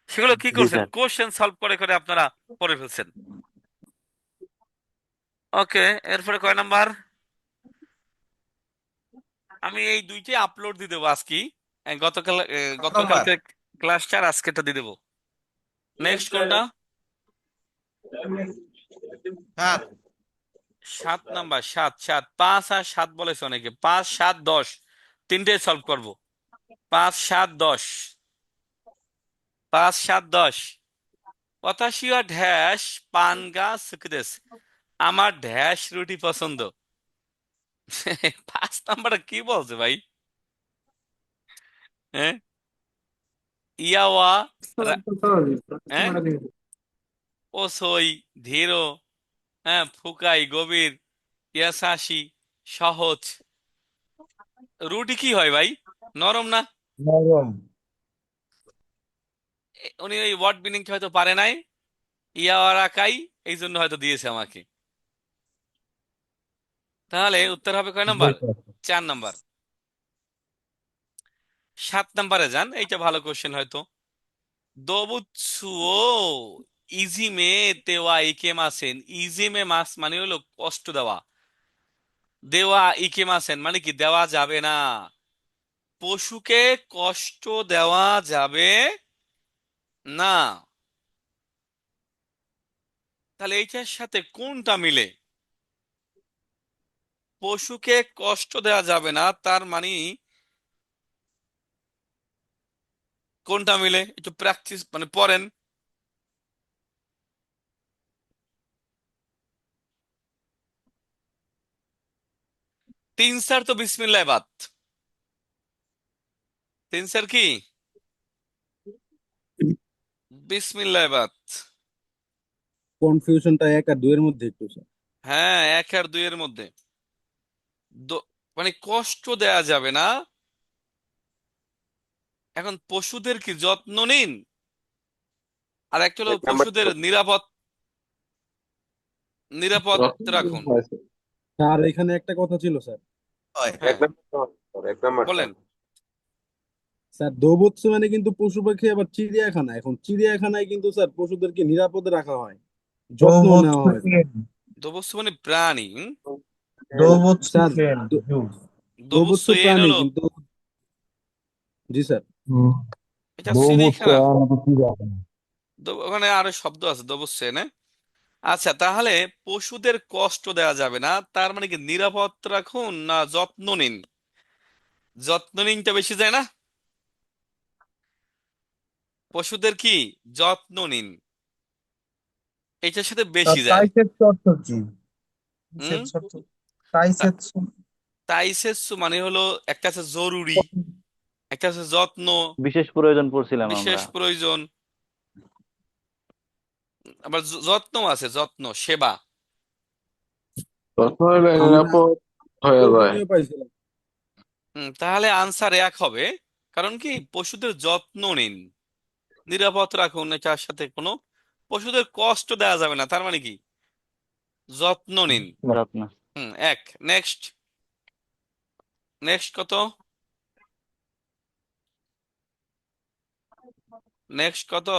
সেগুলো কি জি করছেন? স্যার। কোশ্চেন সলভ করে করে আপনারা পড়ে ফেলছেন। ওকে, এরপরে কয় নাম্বার? আমি এই দুইটাই আপলোড দিয়ে দেবো আজকে। গতকালকে ক্লাস 4, আজকেটা দিয়ে দেবো। নেক্সট কোনটা? 7 নাম্বার। 7 5 আর 7 বলেছে অনেকে। 5 7 10 তিনটেই সলভ করব। 5 7 10 5 7 10 পটাশিয়া ড্যাশ পানগা সুকদেশ, আমার ড্যাশ রুটি পছন্দ। 5 নাম্বারটা কি বলছে ভাই? হ্যাঁ, ইয়াওয়া স্যার রা- একদম সহজ হ্যাঁ, তোমার দিকে। ওসই ধীর, হ্যাঁ, ফুকাই গভীর, ইয়াসাসি সহজ। রুটি কি হয় ভাই? নরম না? নরম। উনি ওই ওয়ার্ড মিনিং হয়তো পারে নাই, ইয়াওয়ারাকাই, এই জন্য হয়তো দিয়েছে আমাকে। তাহলে উত্তর হবে কয় জি নাম্বার? স্যার। 4 নাম্বার। 7 নাম্বারে যান, এইটা ভালো কোশ্চেন হয়তো। দবুৎসুও ইজিমে তেওয়া ইকেমাসেন। ইজিমে মাস মানে হলো কষ্ট দেওয়া, দেওয়া ইকেমাসেন মানে কি দেওয়া যাবে না। পশুকে কষ্ট দেওয়া যাবে না। তাহলে এইটার সাথে কোনটা মিলে? পশুকে কষ্ট দেওয়া যাবে না, তার মানে কোনটা মিলে? একটু প্র্যাকটিস মানে পড়েন। তিন স্যার তো বিসমিল্লাহ বাত। তিন স্যার কি? বিসমিল্লাহ বাত। কনফিউশনটা 1 আর 2 এর মধ্যে একটু স্যার। হ্যাঁ, 1 আর 2 এর মধ্যে। মানে কষ্ট দেয়া যাবে না। এখন পশুদের কি যত্ন নিন, আর একটা হলো এক নাম্বার পশুদের নিরাপদ নিরাপদ রাখুন। স্যার এখানে একটা কথা ছিল স্যার। এক হ্যাঁ, নাম্বার এক নাম্বারটা বলেন। স্যার দোবৎস মানে কিন্তু পশু পাখি আবার চিড়িয়াখানা, এখন চিড়িয়াখানায় কিন্তু স্যার পশুদেরকে নিরাপদে রাখা হয়, যত্ন নেওয়া দোবৎসু হয় স্যার। ট্রেন। দবস্য মানে প্রাণী। দোবৎসু স্যার ট্রেন। দবস্য দোবৎস এন প্রাণী হলো, কিন্তু। জি স্যার। এটা দোবুৎস চিড়িয়াখানা। আমাকে কি রাখেন? ওখানে আরো শব্দ আছে দবস্য এনে। আচ্ছা, তাহলে পশুদের কষ্ট দেওয়া যাবে না, তার মানে কি নিরাপদ রাখুন না যত্ন নিন? যত্ন নিনটা বেশি যায় না? পশুদের কি যত্ন নিন, এটার সাথে বেশি যায়। টাইসেটসু অর্থ কি? হুম। টাইসেটসু অর্থ টাইসেটসু। তাইসেসু মানে হলো, একটা আছে জরুরি, একটা আছে যত্ন, বিশেষ প্রয়োজন পড়ছিলাম আমরা। বিশেষ প্রয়োজন, আবার যত্ন আছে, যত্ন সেবা। আমরা প্রয়োজনীয় পাইছিলাম। তাহলে আনসার 1 হবে। কারণ কি পশুদের যত্ন নিন, নিরাপদ রাখুন, এটার সাথে কোনো পশুদের কষ্ট দেওয়া যাবে না, তার মানে কি যত্ন নিন। যত্ন। 1। নেক্সট। নেক্সট কত? নেক্সট কত?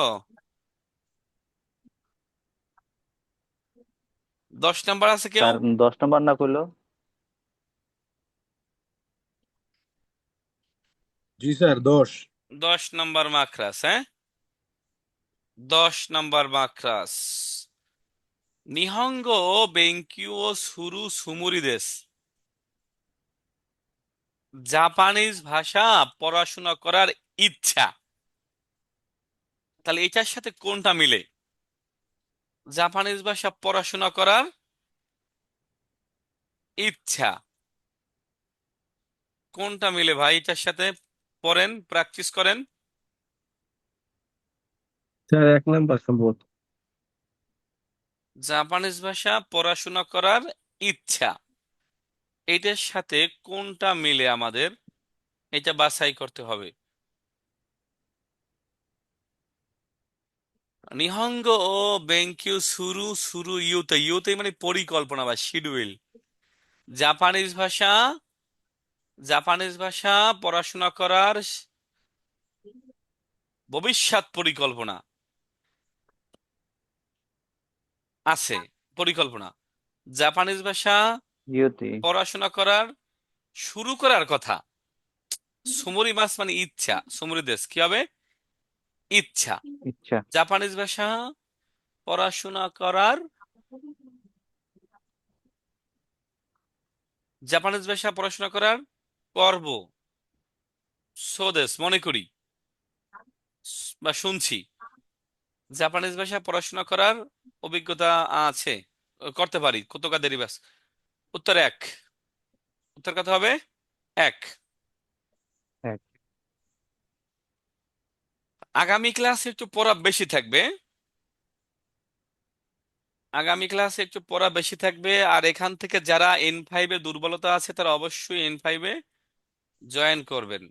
10 নাম্বার আছে কেউ? স্যার 10 নাম্বার না করলো? জি স্যার 10। 10 নাম্বার মাখরাস, হ্যাঁ, 10 নাম্বার মাখরাস। নিহঙ্গ বেঙ্কিও সুরু সুমুরি দেশ। জাপানিজ ভাষা পড়াশোনা করার ইচ্ছা। তাহলে এটার সাথে কোনটা মিলে? জাপানিজ ভাষা পড়াশোনা করার ইচ্ছা। কোনটা মিলে ভাই এটার সাথে? পড়েন, প্র্যাকটিস করেন। স্যার 1 নাম্বার সম্ভবত। জাপানিজ ভাষা পড়াশোনা করার ইচ্ছা, এটার সাথে কোনটা মিলে আমাদের এটা বাছাই করতে হবে। নিহঙ্গ ও বেঙ্কিউ সুরু সুরু ইউতে, ইউতে মানে পরিকল্পনা বা শিডিউল। জাপানিজ ভাষা, জাপানিজ ভাষা পড়াশোনা করার ভবিষ্যৎ পরিকল্পনা আছে, পরিকল্পনা। জাপানিজ ভাষা ইউতে। পড়াশোনা করার শুরু করার কথা। সুমরি মাস মানে ইচ্ছা, সুমরি দেশ কি হবে? ইচ্ছা। ইচ্ছা। জাপানিজ ভাষা পড়াশোনা করার, জাপানিজ ভাষা পড়াশোনা করার পর্ব, সোদেশ মনে করি বা শুনছি। জাপানিজ ভাষা পড়াশোনা করার অভিজ্ঞতা আছে, করতে পারি। কতকা দেরিবাস? উত্তর এক। উত্তর কত হবে? এক। এক। আগামী ক্লাসে একটু পড়া বেশি থাকবে, আগামী ক্লাসে একটু পড়া বেশি থাকবে। আর এখান থেকে যারা N5 এ দুর্বলতা আছে তারা অবশ্যই N5 এ জয়েন করবেন।